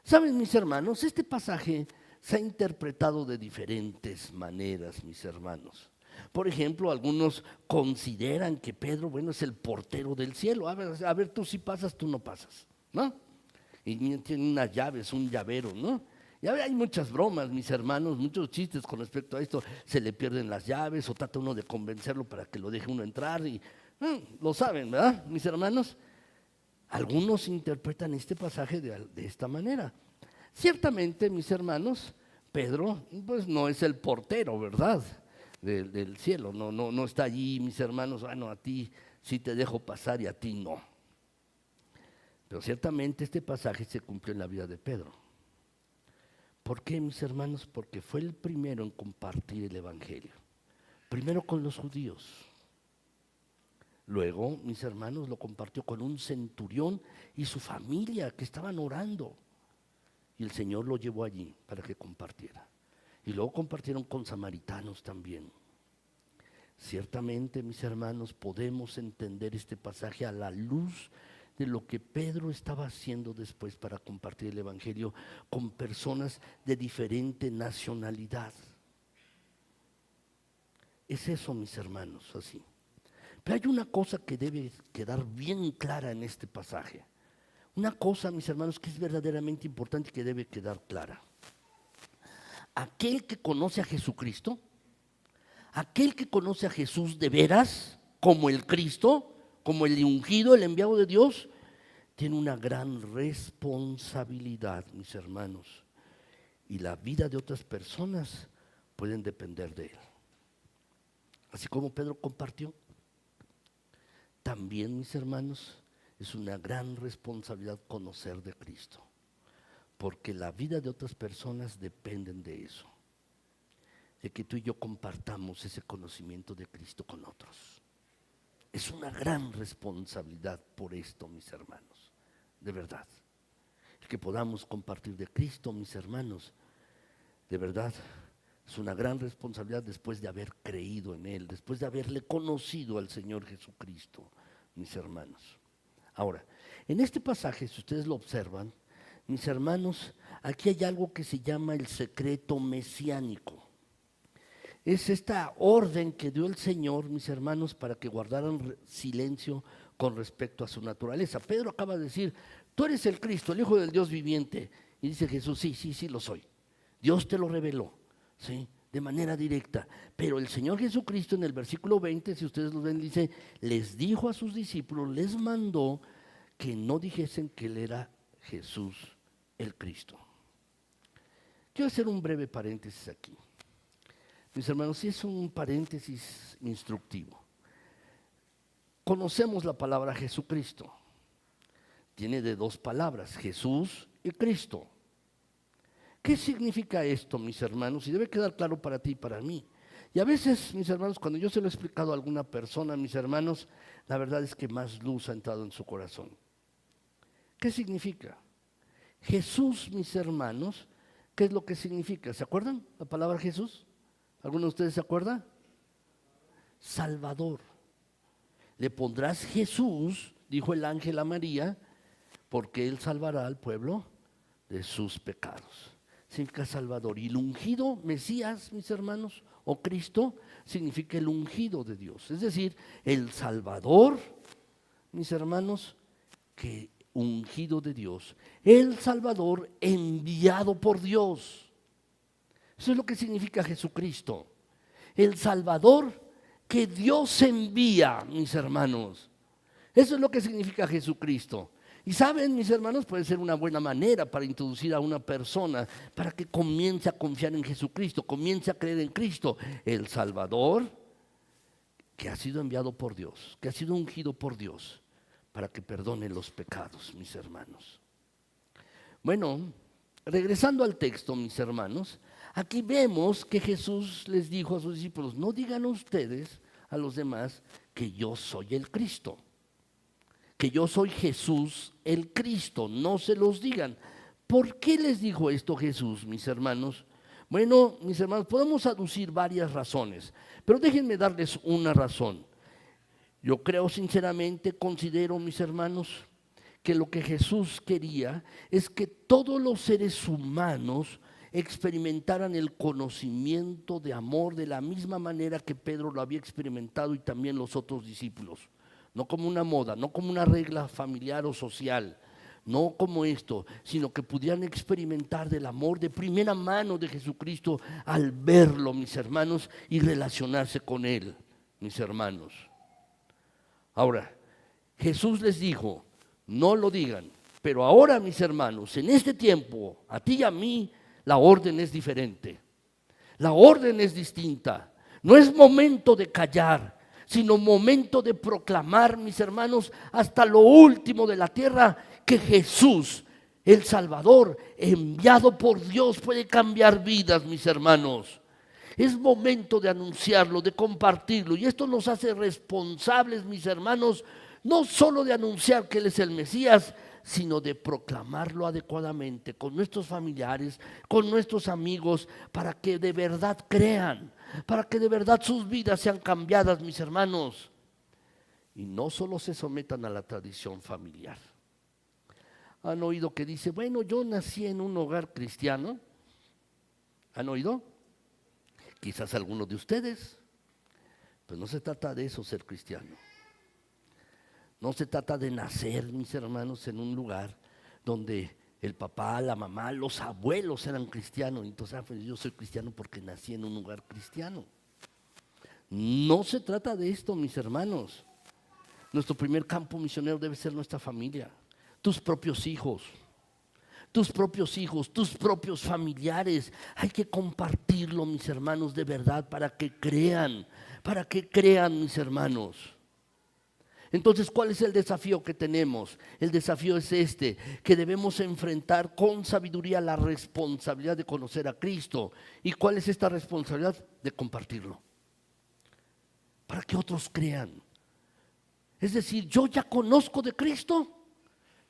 ¿Saben, mis hermanos? Este pasaje se ha interpretado de diferentes maneras, mis hermanos. Por ejemplo, algunos consideran que Pedro, bueno, es el portero del cielo. A ver, tú si pasas, tú no pasas, ¿no? Y tiene unas llaves, un llavero, ¿no? Y hay muchas bromas, mis hermanos, muchos chistes con respecto a esto. Se le pierden las llaves o trata uno de convencerlo para que lo deje uno entrar. Y lo saben, ¿verdad, mis hermanos? Algunos interpretan este pasaje de esta manera. Ciertamente, mis hermanos, Pedro pues no es el portero, ¿verdad? Del cielo, no está allí, mis hermanos, bueno, a ti sí te dejo pasar y a ti no. Pero ciertamente este pasaje se cumplió en la vida de Pedro. ¿Por qué, mis hermanos? Porque fue el primero en compartir el evangelio. Primero con los judíos. Luego, mis hermanos, lo compartió con un centurión y su familia que estaban orando. Y el Señor lo llevó allí para que compartiera. Y luego compartieron con samaritanos también. Ciertamente, mis hermanos, podemos entender este pasaje a la luz de lo que Pedro estaba haciendo después para compartir el evangelio con personas de diferente nacionalidad. Es eso, mis hermanos, así. Pero hay una cosa que debe quedar bien clara en este pasaje. Una cosa, mis hermanos, que es verdaderamente importante y que debe quedar clara. Aquel que conoce a Jesucristo, aquel que conoce a Jesús de veras, como el Cristo, como el ungido, el enviado de Dios, tiene una gran responsabilidad, mis hermanos. Y la vida de otras personas pueden depender de él. Así como Pedro compartió, también, mis hermanos, es una gran responsabilidad conocer de Cristo, porque la vida de otras personas dependen de eso, de que tú y yo compartamos ese conocimiento de Cristo con otros. Es una gran responsabilidad por esto, mis hermanos, de verdad. El que podamos compartir de Cristo, mis hermanos, de verdad, es una gran responsabilidad después de haber creído en Él, después de haberle conocido al Señor Jesucristo, mis hermanos. Ahora, en este pasaje, si ustedes lo observan, mis hermanos, aquí hay algo que se llama el secreto mesiánico. Es esta orden que dio el Señor, mis hermanos, para que guardaran silencio con respecto a su naturaleza. Pedro acaba de decir: tú eres el Cristo, el Hijo del Dios viviente. Y dice Jesús: sí, lo soy. Dios te lo reveló, ¿sí?, de manera directa. Pero el Señor Jesucristo en el versículo 20, si ustedes lo ven, dice: les dijo a sus discípulos, les mandó que no dijesen que Él era Jesús el Cristo. Quiero hacer un breve paréntesis aquí. Mis hermanos, sí es un paréntesis instructivo. Conocemos la palabra Jesucristo. Tiene de dos palabras, Jesús y Cristo. ¿Qué significa esto, mis hermanos? Y debe quedar claro para ti y para mí. Y a veces, mis hermanos, cuando yo se lo he explicado a alguna persona, mis hermanos, la verdad es que más luz ha entrado en su corazón. ¿Qué significa? Jesús, mis hermanos, ¿qué es lo que significa? ¿Se acuerdan la palabra Jesús? ¿Alguno de ustedes se acuerda? Salvador. Le pondrás Jesús, dijo el ángel a María, porque Él salvará al pueblo de sus pecados. Significa Salvador. Y el ungido, Mesías, mis hermanos, o Cristo, significa el ungido de Dios. Es decir, el Salvador, mis hermanos, que ungido de Dios. El Salvador enviado por Dios. Eso es lo que significa Jesucristo. El Salvador que Dios envía, mis hermanos. Eso es lo que significa Jesucristo. Y saben, mis hermanos, puede ser una buena manera para introducir a una persona para que comience a confiar en Jesucristo, comience a creer en Cristo, el Salvador, que ha sido enviado por Dios, que ha sido ungido por Dios, para que perdone los pecados, mis hermanos. Bueno, regresando al texto, mis hermanos, aquí vemos que Jesús les dijo a sus discípulos: no digan ustedes a los demás que yo soy el Cristo, que yo soy Jesús el Cristo, no se los digan. ¿Por qué les dijo esto Jesús, mis hermanos? Bueno, mis hermanos, podemos aducir varias razones, pero déjenme darles una razón. Yo creo sinceramente, considero, mis hermanos, que lo que Jesús quería es que todos los seres humanos experimentaran el conocimiento de amor de la misma manera que Pedro lo había experimentado y también los otros discípulos. No como una moda, no como una regla familiar o social, no como esto, sino que pudieran experimentar del amor de primera mano de Jesucristo al verlo, mis hermanos, y relacionarse con Él, mis hermanos. Ahora, Jesús les dijo: no lo digan, pero ahora, mis hermanos, en este tiempo, a ti y a mí, la orden es diferente. La orden es distinta. No es momento de callar, sino momento de proclamar, mis hermanos, hasta lo último de la tierra, que Jesús, el Salvador, enviado por Dios, puede cambiar vidas, mis hermanos. Es momento de anunciarlo, de compartirlo, y esto nos hace responsables, mis hermanos, no solo de anunciar que Él es el Mesías, sino de proclamarlo adecuadamente con nuestros familiares, con nuestros amigos, para que de verdad crean, para que de verdad sus vidas sean cambiadas, mis hermanos, y no solo se sometan a la tradición familiar. ¿Han oído que dice: bueno, yo nací en un hogar cristiano? ¿Han oído? Quizás algunos de ustedes. Pues no se trata de eso, ser cristiano. No se trata de nacer, mis hermanos, en un lugar donde el papá, la mamá, los abuelos eran cristianos. Entonces, pues yo soy cristiano porque nací en un lugar cristiano. No se trata de esto, mis hermanos. Nuestro primer campo misionero debe ser nuestra familia, tus propios hijos, tus propios familiares. Hay que compartirlo, mis hermanos, de verdad, para que crean, mis hermanos. Entonces, ¿cuál es el desafío que tenemos? El desafío es este: que debemos enfrentar con sabiduría la responsabilidad de conocer a Cristo. ¿Y cuál es esta responsabilidad? De compartirlo, para que otros crean. Es decir, yo ya conozco de Cristo,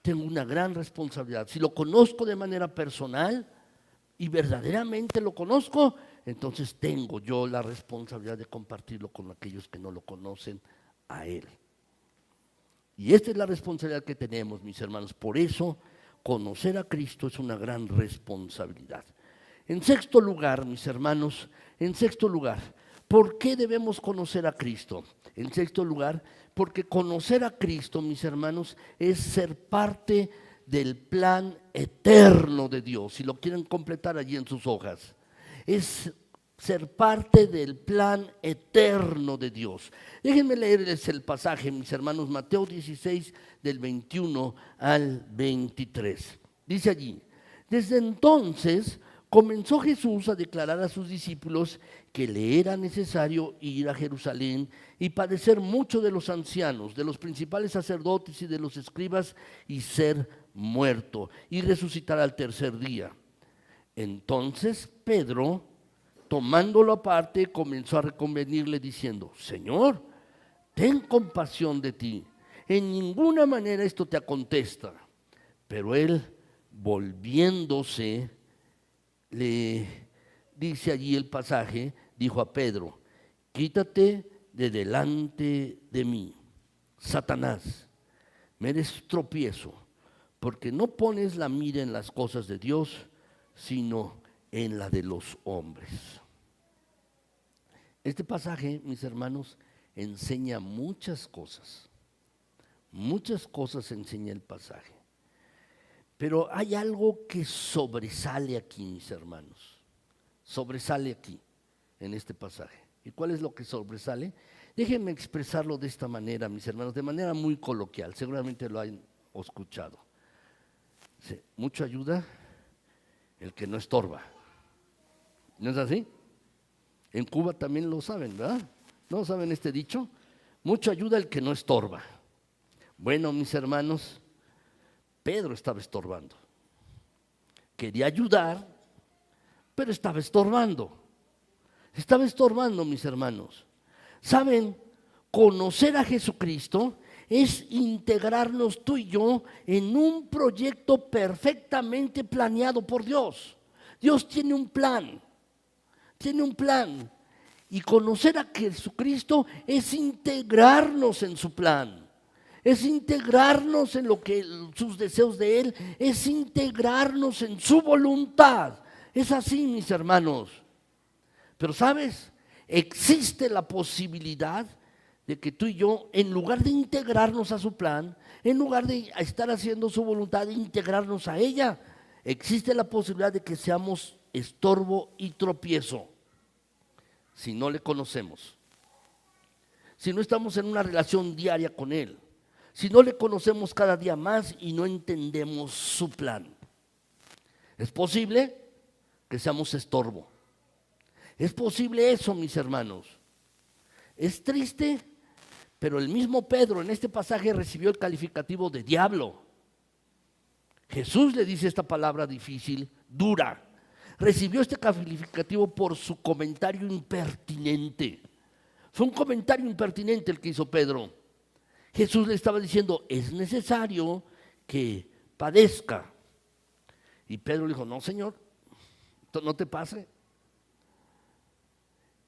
tengo una gran responsabilidad. Si lo conozco de manera personal y verdaderamente lo conozco, entonces tengo yo la responsabilidad de compartirlo con aquellos que no lo conocen a Él. Y esta es la responsabilidad que tenemos, mis hermanos. Por eso, conocer a Cristo es una gran responsabilidad. En sexto lugar, mis hermanos, ¿por qué debemos conocer a Cristo? En sexto lugar, porque conocer a Cristo, mis hermanos, es ser parte del plan eterno de Dios. Si lo quieren completar allí en sus hojas, es ser parte del plan eterno de Dios. Déjenme leerles el pasaje, mis hermanos, Mateo 16, del 21 al 23. Dice allí: desde entonces comenzó Jesús a declarar a sus discípulos que le era necesario ir a Jerusalén y padecer mucho de los ancianos, de los principales sacerdotes y de los escribas, y ser muerto y resucitar al tercer día. Entonces Pedro, tomándolo aparte, comenzó a reconvenirle diciendo: Señor, ten compasión de ti, en ninguna manera esto te acontezca. Pero él, volviéndose, le dice allí el pasaje, dijo a Pedro: quítate de delante de mí, Satanás, me eres tropiezo, porque no pones la mira en las cosas de Dios, sino en la de los hombres. Este pasaje, mis hermanos, enseña muchas cosas. Muchas cosas enseña el pasaje. Pero hay algo que sobresale aquí, mis hermanos. Sobresale aquí, en este pasaje. ¿Y cuál es lo que sobresale? Déjenme expresarlo de esta manera, mis hermanos, de manera muy coloquial. Seguramente lo han o escuchado. Dice, mucho ayuda el que no estorba. ¿No es así? En Cuba también lo saben, ¿verdad? ¿No saben este dicho? Mucho ayuda el que no estorba. Bueno, mis hermanos, Pedro estaba estorbando. Quería ayudar, pero estaba estorbando. Estaba estorbando, mis hermanos. ¿Saben? Conocer a Jesucristo es integrarnos tú y yo en un proyecto perfectamente planeado por Dios. Dios tiene un plan. Tiene un plan. Y conocer a Jesucristo es integrarnos en su plan. Es integrarnos en lo que sus deseos de Él, es integrarnos en su voluntad. Es así, mis hermanos. Pero ¿sabes? Existe la posibilidad de que tú y yo, en lugar de integrarnos a su plan, en lugar de estar haciendo su voluntad, de integrarnos a ella, existe la posibilidad de que seamos estorbo y tropiezo. Si no le conocemos, si no estamos en una relación diaria con Él, si no le conocemos cada día más y no entendemos su plan, es posible que seamos estorbo. Es posible eso, mis hermanos. Es triste, pero el mismo Pedro en este pasaje recibió el calificativo de diablo. Jesús le dice esta palabra difícil, dura. Recibió este calificativo por su comentario impertinente. Fue un comentario impertinente el que hizo Pedro. Jesús le estaba diciendo, es necesario que padezca. Y Pedro le dijo, no, Señor, no te pase.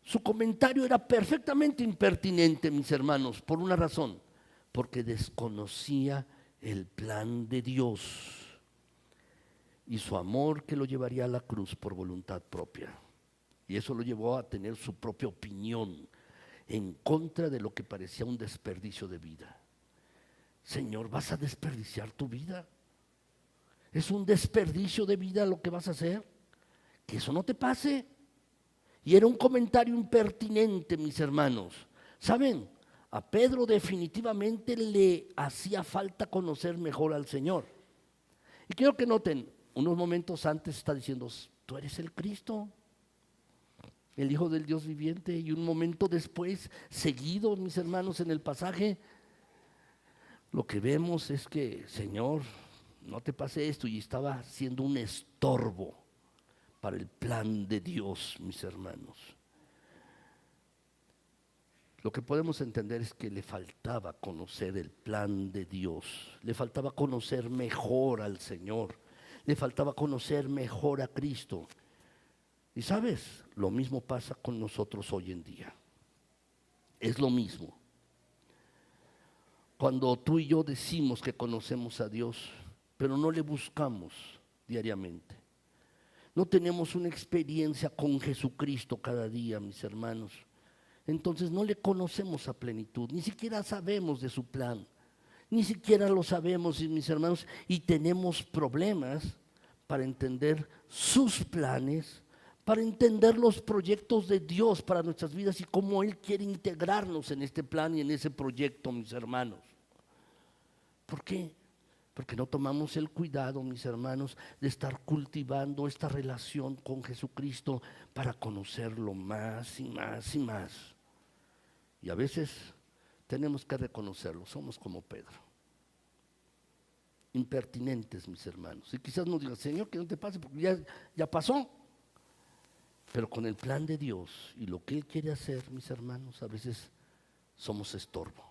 Su comentario era perfectamente impertinente, mis hermanos, por una razón, porque desconocía el plan de Dios y su amor que lo llevaría a la cruz por voluntad propia. Y eso lo llevó a tener su propia opinión en contra de lo que parecía un desperdicio de vida. Señor, ¿vas a desperdiciar tu vida? ¿Es un desperdicio de vida lo que vas a hacer? Que eso no te pase. Y era un comentario impertinente, mis hermanos. ¿Saben? A Pedro definitivamente le hacía falta conocer mejor al Señor. Y quiero que noten, unos momentos antes está diciendo, tú eres el Cristo, el Hijo del Dios viviente. Y un momento después, seguido, mis hermanos, en el pasaje, lo que vemos es que, Señor, no te pase esto. Y estaba siendo un estorbo para el plan de Dios, mis hermanos. Lo que podemos entender es que le faltaba conocer el plan de Dios, le faltaba conocer mejor al Señor, le faltaba conocer mejor a Cristo. Y sabes, lo mismo pasa con nosotros hoy en día. Es lo mismo. Cuando tú y yo decimos que conocemos a Dios, pero no le buscamos diariamente. No tenemos una experiencia con Jesucristo cada día, mis hermanos. Entonces no le conocemos a plenitud, ni siquiera sabemos de su plan, ni siquiera lo sabemos, mis hermanos, y tenemos problemas para entender sus planes, para entender los proyectos de Dios para nuestras vidas y cómo Él quiere integrarnos en este plan y en ese proyecto, mis hermanos. ¿Por qué? Porque no tomamos el cuidado, mis hermanos, de estar cultivando esta relación con Jesucristo para conocerlo más y más y más. Y a veces tenemos que reconocerlo, somos como Pedro. Impertinentes, mis hermanos. Y quizás nos digan, Señor, que no te pase porque ya pasó. Pero con el plan de Dios y lo que Él quiere hacer, mis hermanos, a veces somos estorbo.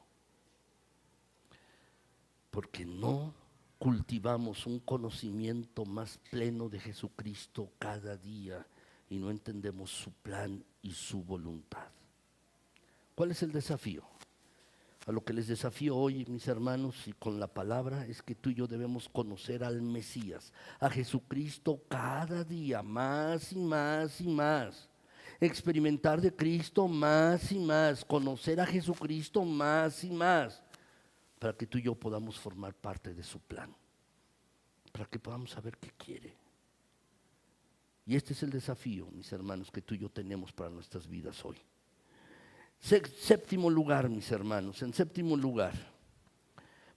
Porque no cultivamos un conocimiento más pleno de Jesucristo cada día y no entendemos su plan y su voluntad. ¿Cuál es el desafío? A lo que les desafío hoy, mis hermanos, y con la palabra, es que tú y yo debemos conocer al Mesías, a Jesucristo cada día, más y más y más. Experimentar de Cristo más y más, conocer a Jesucristo más y más, para que tú y yo podamos formar parte de su plan, para que podamos saber qué quiere. Y este es el desafío, mis hermanos, que tú y yo tenemos para nuestras vidas hoy. Séptimo lugar, mis hermanos, en séptimo lugar,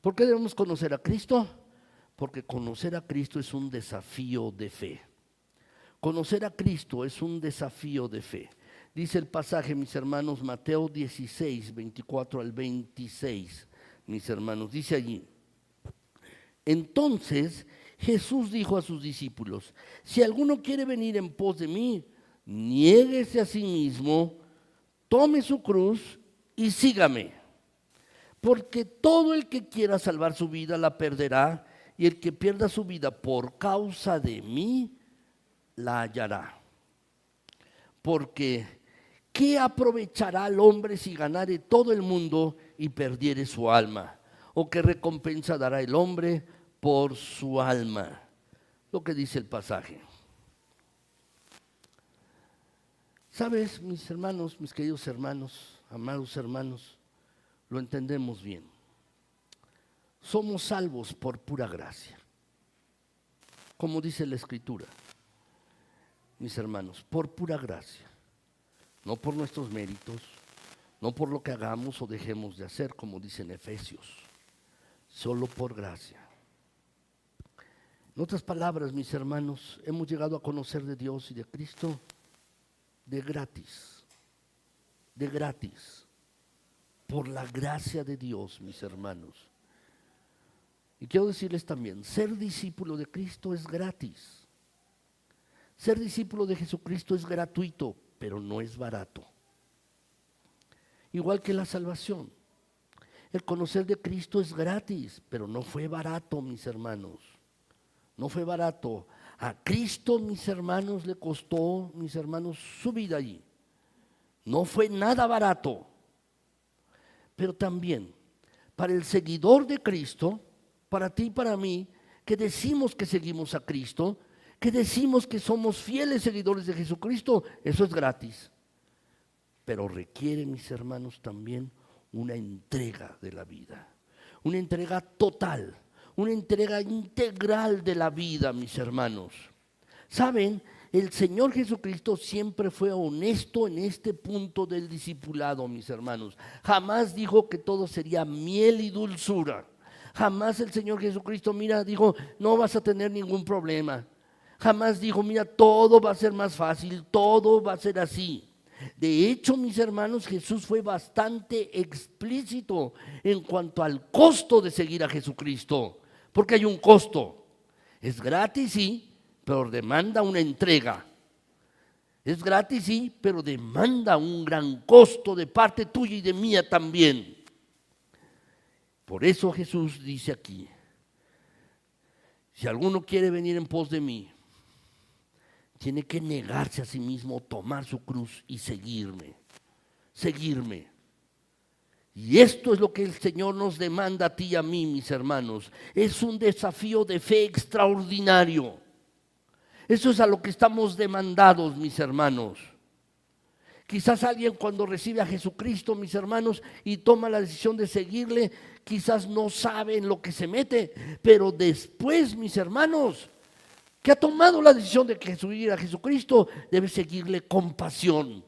¿Por qué debemos conocer a Cristo? Porque conocer a Cristo es un desafío de fe. Conocer a Cristo es un desafío de fe. Dice el pasaje, mis hermanos, Mateo 16, 24 al 26, mis hermanos, dice allí: entonces Jesús dijo a sus discípulos: si alguno quiere venir en pos de mí, niéguese a sí mismo, tome su cruz y sígame. Porque todo el que quiera salvar su vida la perderá, y el que pierda su vida por causa de mí la hallará. Porque ¿qué aprovechará el hombre si ganare todo el mundo y perdiere su alma? ¿O qué recompensa dará el hombre por su alma? Lo que dice el pasaje. ¿Sabes, mis hermanos, mis queridos hermanos, amados hermanos? Lo entendemos bien. Somos salvos por pura gracia. Como dice la Escritura, mis hermanos, por pura gracia. No por nuestros méritos, no por lo que hagamos o dejemos de hacer, como dice en Efesios. Solo por gracia. En otras palabras, mis hermanos, hemos llegado a conocer de Dios y de Cristo de gratis. De gratis. Por la gracia de Dios, mis hermanos. Y quiero decirles también, ser discípulo de Cristo es gratis. Ser discípulo de Jesucristo es gratuito, pero no es barato. Igual que la salvación. El conocer de Cristo es gratis, pero no fue barato, mis hermanos. No fue barato. A Cristo, mis hermanos, le costó, mis hermanos, su vida allí. No fue nada barato. Pero también, para el seguidor de Cristo, para ti y para mí, que decimos que seguimos a Cristo, que decimos que somos fieles seguidores de Jesucristo, eso es gratis. Pero requiere, mis hermanos, también una entrega de la vida. Una entrega total, una entrega integral de la vida, mis hermanos. ¿Saben? El Señor Jesucristo siempre fue honesto en este punto del discipulado, mis hermanos. Jamás dijo que todo sería miel y dulzura. Jamás el Señor Jesucristo, dijo, no vas a tener ningún problema. Jamás dijo, todo va a ser más fácil, todo va a ser así. De hecho, mis hermanos, Jesús fue bastante explícito en cuanto al costo de seguir a Jesucristo. Porque hay un costo. Es gratis, sí, pero demanda una entrega. Es gratis, sí, pero demanda un gran costo de parte tuya y de mía también. Por eso Jesús dice aquí, si alguno quiere venir en pos de mí, tiene que negarse a sí mismo, tomar su cruz y seguirme. Seguirme. Y esto es lo que el Señor nos demanda a ti y a mí, mis hermanos. Es un desafío de fe extraordinario. Eso es a lo que estamos demandados, mis hermanos. Quizás alguien cuando recibe a Jesucristo, mis hermanos, y toma la decisión de seguirle, quizás no sabe en lo que se mete, pero después, mis hermanos, que ha tomado la decisión de seguir a Jesucristo, debe seguirle con pasión,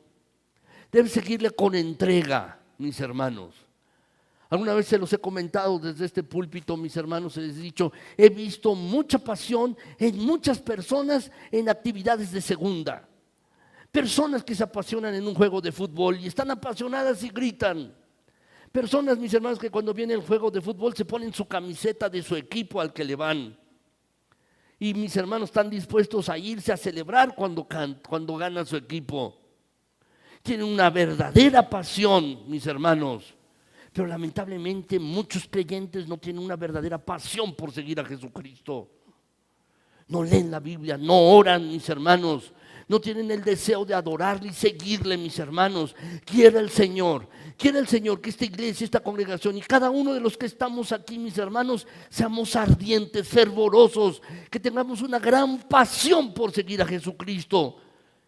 debe seguirle con entrega, mis hermanos. Alguna vez se los he comentado desde este púlpito, mis hermanos, les he dicho, he visto mucha pasión en muchas personas en actividades de segunda. Personas que se apasionan en un juego de fútbol y están apasionadas y gritan. Personas, mis hermanos, que cuando viene el juego de fútbol se ponen su camiseta de su equipo al que le van. Y mis hermanos están dispuestos a irse a celebrar cuando gana su equipo. Tienen una verdadera pasión, mis hermanos. Pero lamentablemente muchos creyentes no tienen una verdadera pasión por seguir a Jesucristo. No leen la Biblia, no oran, mis hermanos. No tienen el deseo de adorarle y seguirle, mis hermanos. Quiera el Señor que esta iglesia, esta congregación y cada uno de los que estamos aquí, mis hermanos, seamos ardientes, fervorosos, que tengamos una gran pasión por seguir a Jesucristo,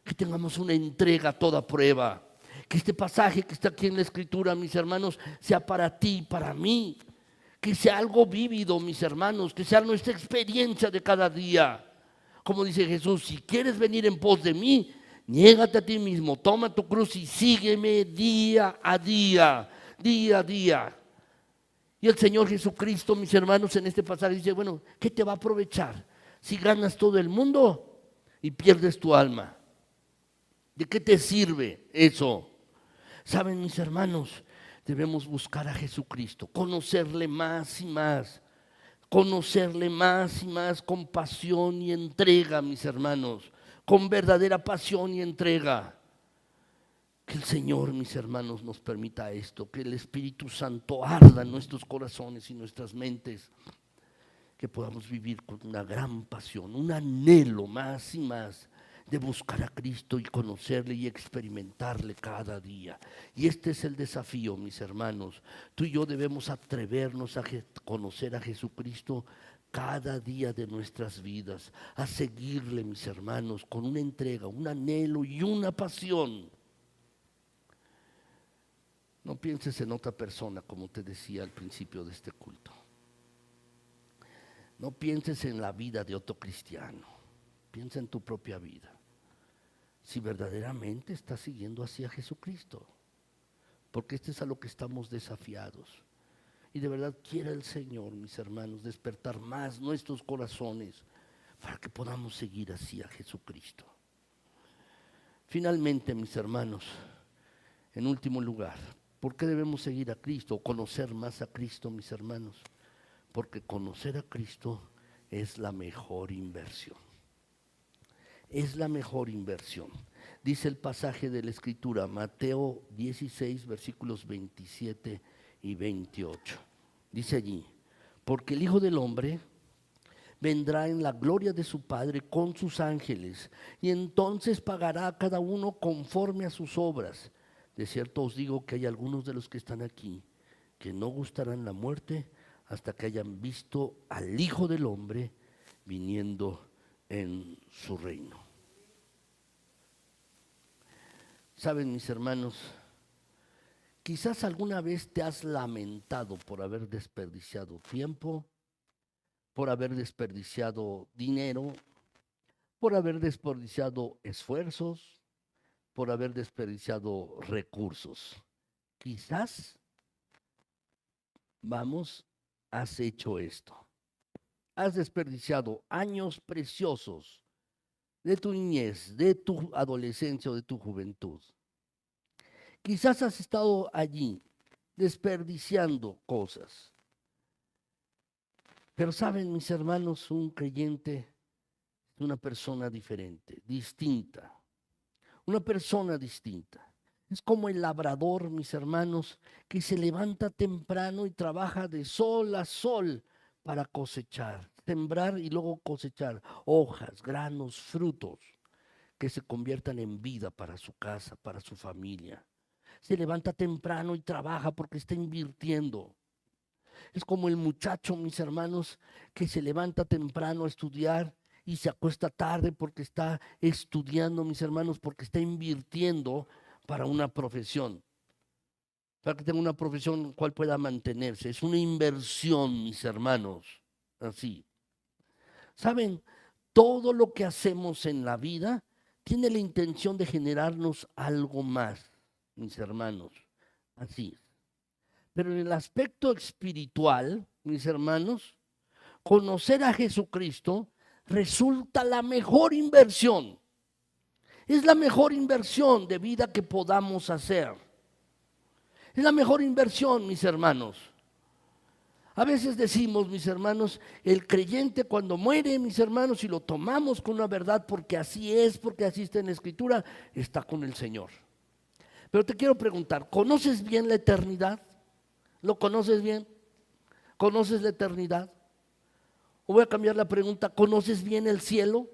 que tengamos una entrega a toda prueba. Que este pasaje que está aquí en la Escritura, mis hermanos, sea para ti y para mí. Que sea algo vívido, mis hermanos, que sea nuestra experiencia de cada día. Como dice Jesús, si quieres venir en pos de mí, niégate a ti mismo, toma tu cruz y sígueme día a día, día a día. Y el Señor Jesucristo, mis hermanos, en este pasaje dice, bueno, ¿qué te va a aprovechar si ganas todo el mundo y pierdes tu alma? ¿De qué te sirve eso? Saben, mis hermanos, debemos buscar a Jesucristo, conocerle más y más, conocerle más y más con pasión y entrega, mis hermanos, con verdadera pasión y entrega. Que el Señor, mis hermanos, nos permita esto, que el Espíritu Santo arda en nuestros corazones y nuestras mentes, que podamos vivir con una gran pasión, un anhelo más y más de buscar a Cristo y conocerle y experimentarle cada día. Y este es el desafío, mis hermanos. Tú y yo debemos atrevernos a conocer a Jesucristo cada día de nuestras vidas, a seguirle, mis hermanos, con una entrega, un anhelo y una pasión. No pienses en otra persona, como te decía al principio de este culto. No pienses en la vida de otro cristiano. Piensa en tu propia vida. Si verdaderamente estás siguiendo así a Jesucristo. Porque este es a lo que estamos desafiados. Y de verdad quiere el Señor, mis hermanos, despertar más nuestros corazones para que podamos seguir así a Jesucristo. Finalmente, mis hermanos, en último lugar, ¿por qué debemos seguir a Cristo o conocer más a Cristo, mis hermanos? Porque conocer a Cristo es la mejor inversión. Es la mejor inversión. Dice el pasaje de la Escritura, Mateo 16, versículos 27 y 28. Dice allí, porque el Hijo del Hombre vendrá en la gloria de su Padre con sus ángeles, y entonces pagará a cada uno conforme a sus obras. De cierto os digo que hay algunos de los que están aquí que no gustarán la muerte hasta que hayan visto al Hijo del Hombre viniendo en su reino. Saben, mis hermanos, quizás alguna vez te has lamentado por haber desperdiciado tiempo, por haber desperdiciado dinero, por haber desperdiciado esfuerzos, por haber desperdiciado recursos. Quizás, has hecho esto. Has desperdiciado años preciosos de tu niñez, de tu adolescencia o de tu juventud. Quizás has estado allí desperdiciando cosas. Pero saben, mis hermanos, un creyente es una persona diferente, distinta. Una persona distinta. Es como el labrador, mis hermanos, que se levanta temprano y trabaja de sol a sol para cosechar, sembrar y luego cosechar hojas, granos, frutos que se conviertan en vida para su casa, para su familia. Se levanta temprano y trabaja porque está invirtiendo. Es como el muchacho, mis hermanos, que se levanta temprano a estudiar y se acuesta tarde porque está estudiando, mis hermanos, porque está invirtiendo para una profesión. Para que tenga una profesión cual pueda mantenerse. Es una inversión, mis hermanos. Así. ¿Saben? Todo lo que hacemos en la vida tiene la intención de generarnos algo más, mis hermanos. Así es. Pero en el aspecto espiritual, mis hermanos, conocer a Jesucristo resulta la mejor inversión. Es la mejor inversión de vida que podamos hacer. Es la mejor inversión, mis hermanos. A veces decimos, mis hermanos, el creyente cuando muere, mis hermanos, y lo tomamos con una verdad porque así es, porque así está en la Escritura, está con el Señor. Pero te quiero preguntar, ¿conoces bien la eternidad? ¿Lo conoces bien? ¿Conoces la eternidad? O voy a cambiar la pregunta, ¿conoces bien el cielo?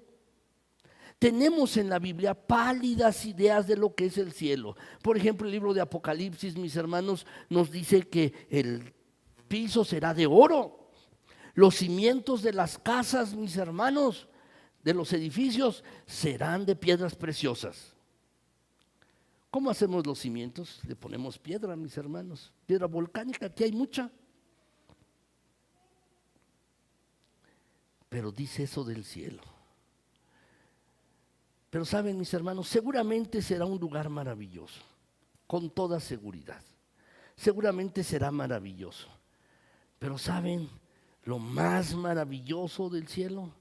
Tenemos en la Biblia pálidas ideas de lo que es el cielo. Por ejemplo, el libro de Apocalipsis, mis hermanos, nos dice que el piso será de oro. Los cimientos de las casas, mis hermanos, de los edificios, serán de piedras preciosas. ¿Cómo hacemos los cimientos? Le ponemos piedra, mis hermanos, piedra volcánica, aquí hay mucha. Pero dice eso del cielo. Pero saben, mis hermanos, seguramente será un lugar maravilloso, con toda seguridad. Seguramente será maravilloso. Pero ¿saben lo más maravilloso del cielo?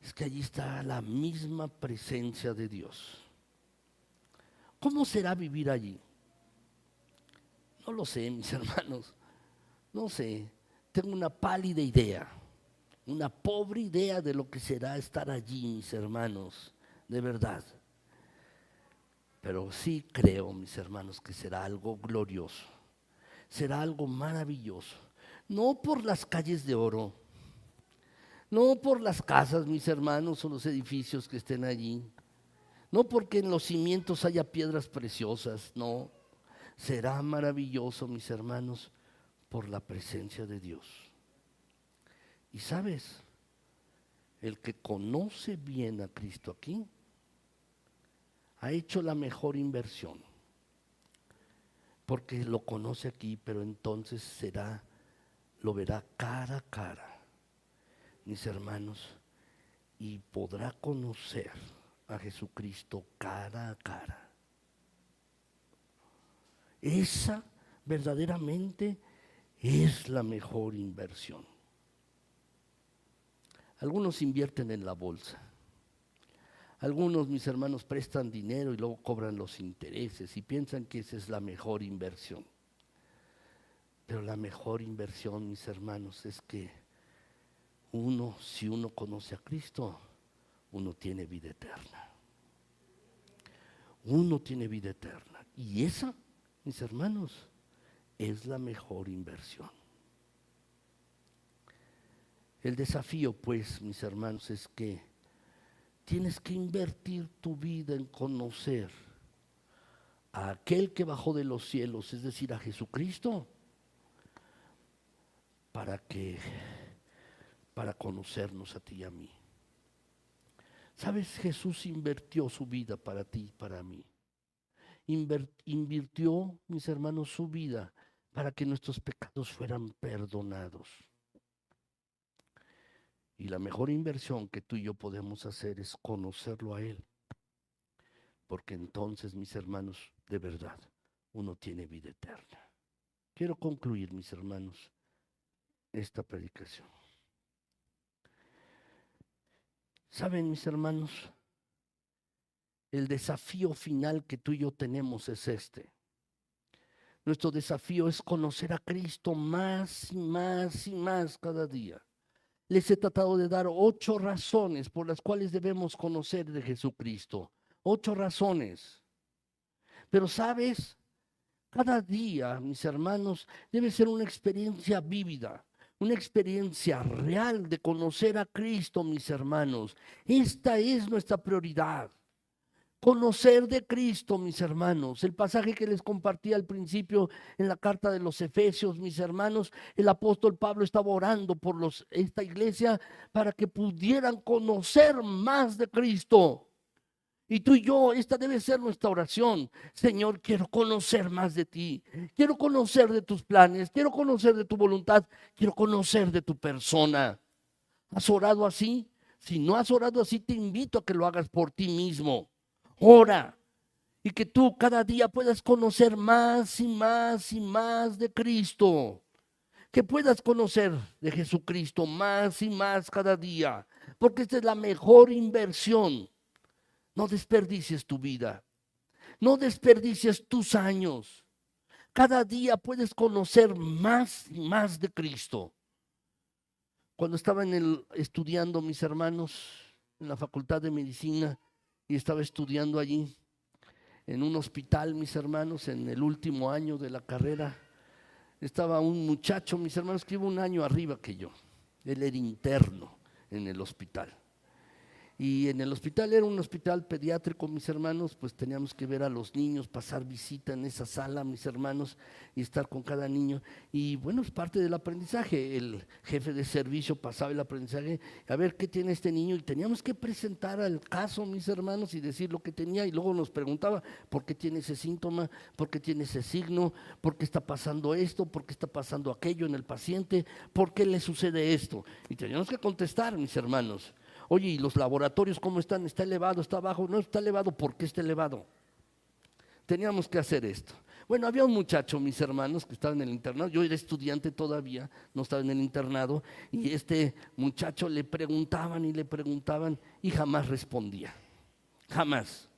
Es que allí está la misma presencia de Dios. ¿Cómo será vivir allí? No lo sé, mis hermanos, no sé. Tengo una pálida idea, una pobre idea de lo que será estar allí, mis hermanos, de verdad. Pero sí creo, mis hermanos, que será algo glorioso, será algo maravilloso. No por las calles de oro, no por las casas, mis hermanos, o los edificios que estén allí, no porque en los cimientos haya piedras preciosas, no. Será maravilloso, mis hermanos, por la presencia de Dios. Y sabes, el que conoce bien a Cristo aquí, ha hecho la mejor inversión, porque lo conoce aquí, pero entonces lo verá cara a cara, mis hermanos, y podrá conocer a Jesucristo cara a cara. Esa verdaderamente es la mejor inversión. Algunos invierten en la bolsa. Algunos, mis hermanos, prestan dinero y luego cobran los intereses y piensan que esa es la mejor inversión. Pero la mejor inversión, mis hermanos, es que si uno conoce a Cristo, uno tiene vida eterna. Uno tiene vida eterna. Y esa, mis hermanos, es la mejor inversión. El desafío, pues, mis hermanos, es que tienes que invertir tu vida en conocer a aquel que bajó de los cielos, es decir, a Jesucristo, para conocernos a ti y a mí. ¿Sabes? Jesús invirtió su vida para ti y para mí. Invirtió, mis hermanos, su vida para que nuestros pecados fueran perdonados. Y la mejor inversión que tú y yo podemos hacer es conocerlo a Él. Porque entonces, mis hermanos, de verdad, uno tiene vida eterna. Quiero concluir, mis hermanos, esta predicación. ¿Saben, mis hermanos? El desafío final que tú y yo tenemos es este. Nuestro desafío es conocer a Cristo más y más y más cada día. Les he tratado de dar 8 razones por las cuales debemos conocer de Jesucristo. 8 razones. Pero ¿sabes? Cada día, mis hermanos, debe ser una experiencia vívida, una experiencia real de conocer a Cristo, mis hermanos. Esta es nuestra prioridad. Conocer de Cristo, mis hermanos. El pasaje que les compartí al principio en la carta de los Efesios, mis hermanos, el apóstol Pablo estaba orando por esta iglesia para que pudieran conocer más de Cristo. Y tú y yo, esta debe ser nuestra oración. Señor, quiero conocer más de ti. Quiero conocer de tus planes. Quiero conocer de tu voluntad. Quiero conocer de tu persona. ¿Has orado así? Si no has orado así, te invito a que lo hagas por ti mismo. Ora. Y que tú cada día puedas conocer más y más y más de Cristo. Que puedas conocer de Jesucristo más y más cada día. Porque esta es la mejor inversión. No desperdicies tu vida. No desperdicies tus años. Cada día puedes conocer más y más de Cristo. Cuando estaba estudiando, mis hermanos, en la Facultad de Medicina, y estaba estudiando allí, en un hospital, mis hermanos, en el último año de la carrera, estaba un muchacho, mis hermanos, que iba un año arriba que yo. Él era interno en el hospital. Y en el hospital, era un hospital pediátrico, mis hermanos, pues teníamos que ver a los niños, pasar visita en esa sala, mis hermanos, y estar con cada niño. Y bueno, es parte del aprendizaje. El jefe de servicio pasaba el aprendizaje, a ver qué tiene este niño, y teníamos que presentar el caso, mis hermanos, y decir lo que tenía, y luego nos preguntaba por qué tiene ese síntoma, por qué tiene ese signo, por qué está pasando esto, por qué está pasando aquello en el paciente, por qué le sucede esto. Y teníamos que contestar, mis hermanos. Oye, ¿y los laboratorios cómo están? ¿Está elevado? ¿Está bajo? No está elevado. ¿Por qué está elevado? Teníamos que hacer esto. Bueno, había un muchacho, mis hermanos, que estaba en el internado. Yo era estudiante todavía, no estaba en el internado. Y este muchacho le preguntaban y jamás respondía. Jamás.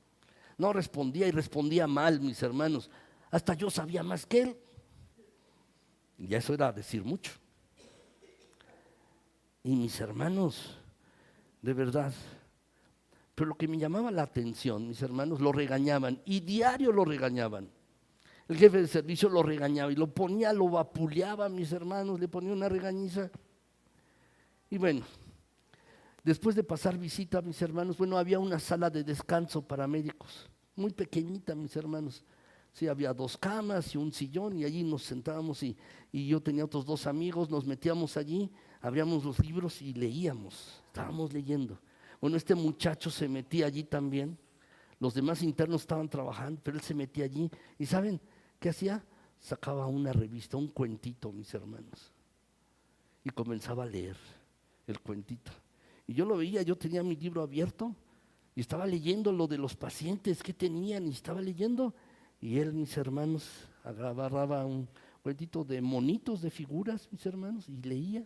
No respondía y respondía mal, mis hermanos. Hasta yo sabía más que él. Y eso era decir mucho. Y mis hermanos, de verdad. Pero lo que me llamaba la atención, mis hermanos, lo regañaban y diario lo regañaban. El jefe de servicio lo regañaba y lo ponía, lo vapuleaba, mis hermanos, le ponía una regañiza. Y bueno, después de pasar visita, mis hermanos, bueno, había una sala de descanso para médicos, muy pequeñita, mis hermanos. Sí, había 2 camas y un sillón y allí nos sentábamos y yo tenía otros 2 amigos, nos metíamos allí, abríamos los libros y leíamos, estábamos leyendo. Bueno, este muchacho se metía allí también, los demás internos estaban trabajando, pero él se metía allí y ¿saben qué hacía? Sacaba una revista, un cuentito, mis hermanos, y comenzaba a leer el cuentito. Y yo lo veía, yo tenía mi libro abierto y estaba leyendo lo de los pacientes que tenían y estaba leyendo. Y él, mis hermanos, agarraba un cuentito de monitos, de figuras, mis hermanos, y leía.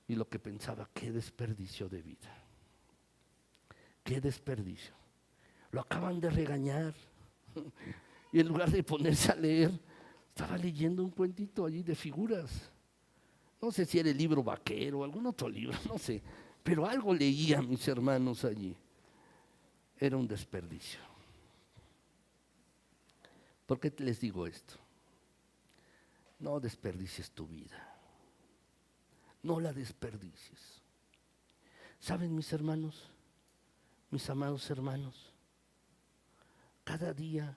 Y lo que pensaba, qué desperdicio de vida. Qué desperdicio. Lo acaban de regañar. Y en lugar de ponerse a leer, estaba leyendo un cuentito allí de figuras. No sé si era el libro vaquero o algún otro libro, no sé. Pero algo leía, mis hermanos, allí. Era un desperdicio. ¿Por qué les digo esto? No desperdicies tu vida. No la desperdicies. ¿Saben, mis hermanos, mis amados hermanos? Cada día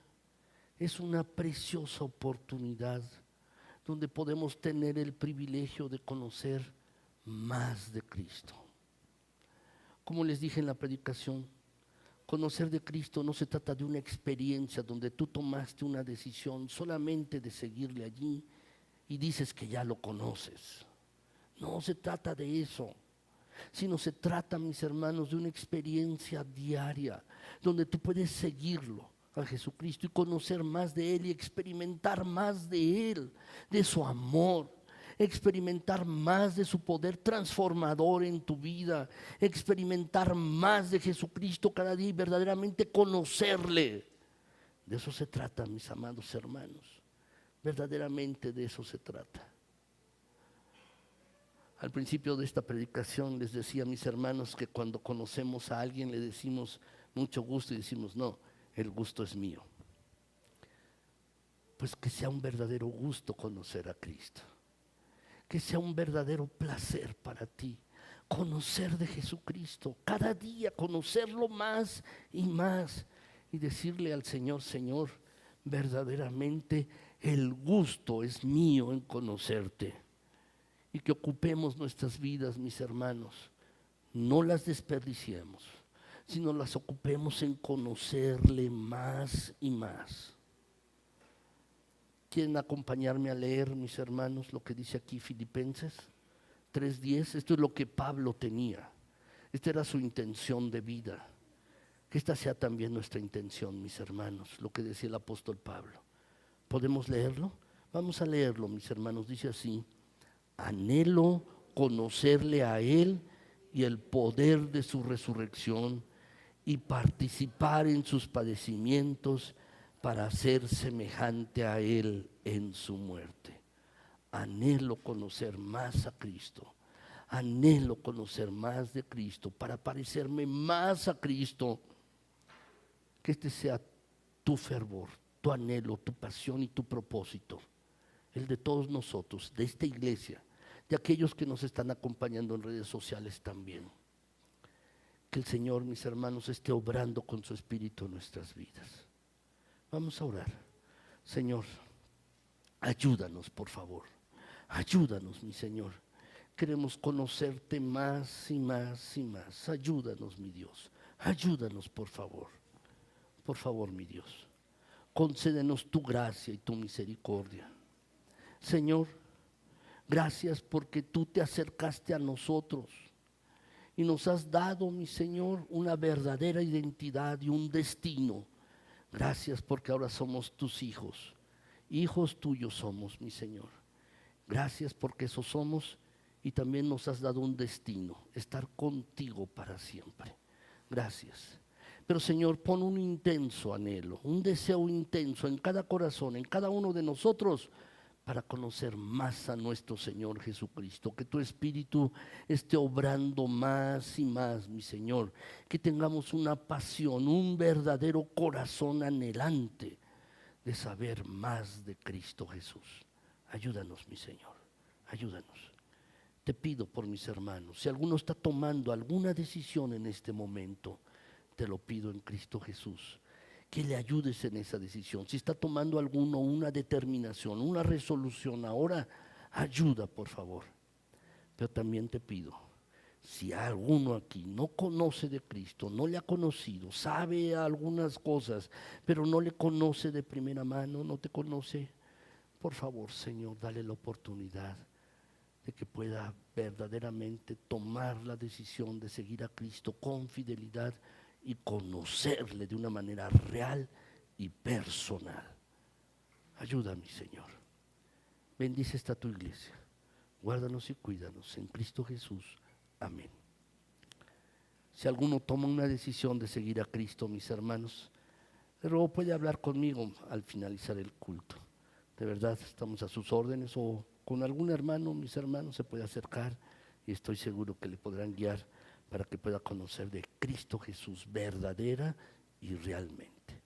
es una preciosa oportunidad donde podemos tener el privilegio de conocer más de Cristo. Como les dije en la predicación, conocer de Cristo no se trata de una experiencia donde tú tomaste una decisión solamente de seguirle allí y dices que ya lo conoces. No se trata de eso, sino se trata, mis hermanos, de una experiencia diaria donde tú puedes seguirlo a Jesucristo y conocer más de Él y experimentar más de Él, de su amor. Experimentar más de su poder transformador en tu vida, experimentar más de Jesucristo cada día y verdaderamente conocerle. De eso se trata, mis amados hermanos, verdaderamente de eso se trata. Al principio de esta predicación les decía a mis hermanos que cuando conocemos a alguien le decimos mucho gusto y decimos no, el gusto es mío. Pues que sea un verdadero gusto conocer a Cristo. Que sea un verdadero placer para ti conocer de Jesucristo, cada día conocerlo más y decirle al Señor, Señor, verdaderamente el gusto es mío en conocerte. Y que ocupemos nuestras vidas, mis hermanos, no las desperdiciemos, sino las ocupemos en conocerle más y más. ¿Quieren acompañarme a leer, mis hermanos, lo que dice aquí Filipenses 3:10? Esto es lo que Pablo tenía. Esta era su intención de vida. Que esta sea también nuestra intención, mis hermanos, lo que decía el apóstol Pablo. ¿Podemos leerlo? Vamos a leerlo, mis hermanos. Dice así: anhelo conocerle a Él y el poder de su resurrección y participar en sus padecimientos para ser semejante a Él en su muerte. Anhelo conocer más a Cristo. Anhelo conocer más de Cristo para parecerme más a Cristo. Que este sea tu fervor, tu anhelo, tu pasión y tu propósito. El de todos nosotros, de esta iglesia, de aquellos que nos están acompañando en redes sociales también. Que el Señor, mis hermanos, esté obrando con su Espíritu en nuestras vidas. Vamos a orar. Señor, ayúdanos, por favor. Ayúdanos, mi Señor. Queremos conocerte más y más y más. Ayúdanos, mi Dios. Ayúdanos, por favor. Por favor, mi Dios. Concédenos tu gracia y tu misericordia. Señor, gracias porque tú te acercaste a nosotros y nos has dado, mi Señor, una verdadera identidad y un destino Gracias porque ahora somos tus hijos. Hijos tuyos somos, mi Señor. Gracias porque eso somos y también nos has dado un destino, estar contigo para siempre. Gracias. Pero Señor, pon un intenso anhelo, un deseo intenso en cada corazón, en cada uno de nosotros, para conocer más a nuestro Señor Jesucristo. Que tu Espíritu esté obrando más y más, mi Señor. Que tengamos una pasión, un verdadero corazón anhelante de saber más de Cristo Jesús. Ayúdanos, mi Señor, ayúdanos. Te pido por mis hermanos, si alguno está tomando alguna decisión en este momento, te lo pido en Cristo Jesús, que le ayudes en esa decisión. Si está tomando alguno una determinación, una resolución ahora, ayuda por favor. Pero también te pido, si alguno aquí no conoce de Cristo, no le ha conocido, sabe algunas cosas, pero no le conoce de primera mano, no te conoce, por favor, Señor, dale la oportunidad de que pueda verdaderamente tomar la decisión de seguir a Cristo con fidelidad y conocerle de una manera real y personal. Ayúdame, Señor. Bendice esta tu iglesia. Guárdanos y cuídanos en Cristo Jesús. Amén. Si alguno toma una decisión de seguir a Cristo, mis hermanos, luego puede hablar conmigo al finalizar el culto. De verdad, estamos a sus órdenes, o con algún hermano, mis hermanos, se puede acercar y estoy seguro que le podrán guiar para que pueda conocer de Cristo Jesús verdadera y realmente.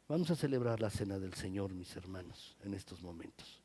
Vamos a celebrar la cena del Señor, mis hermanos, en estos momentos.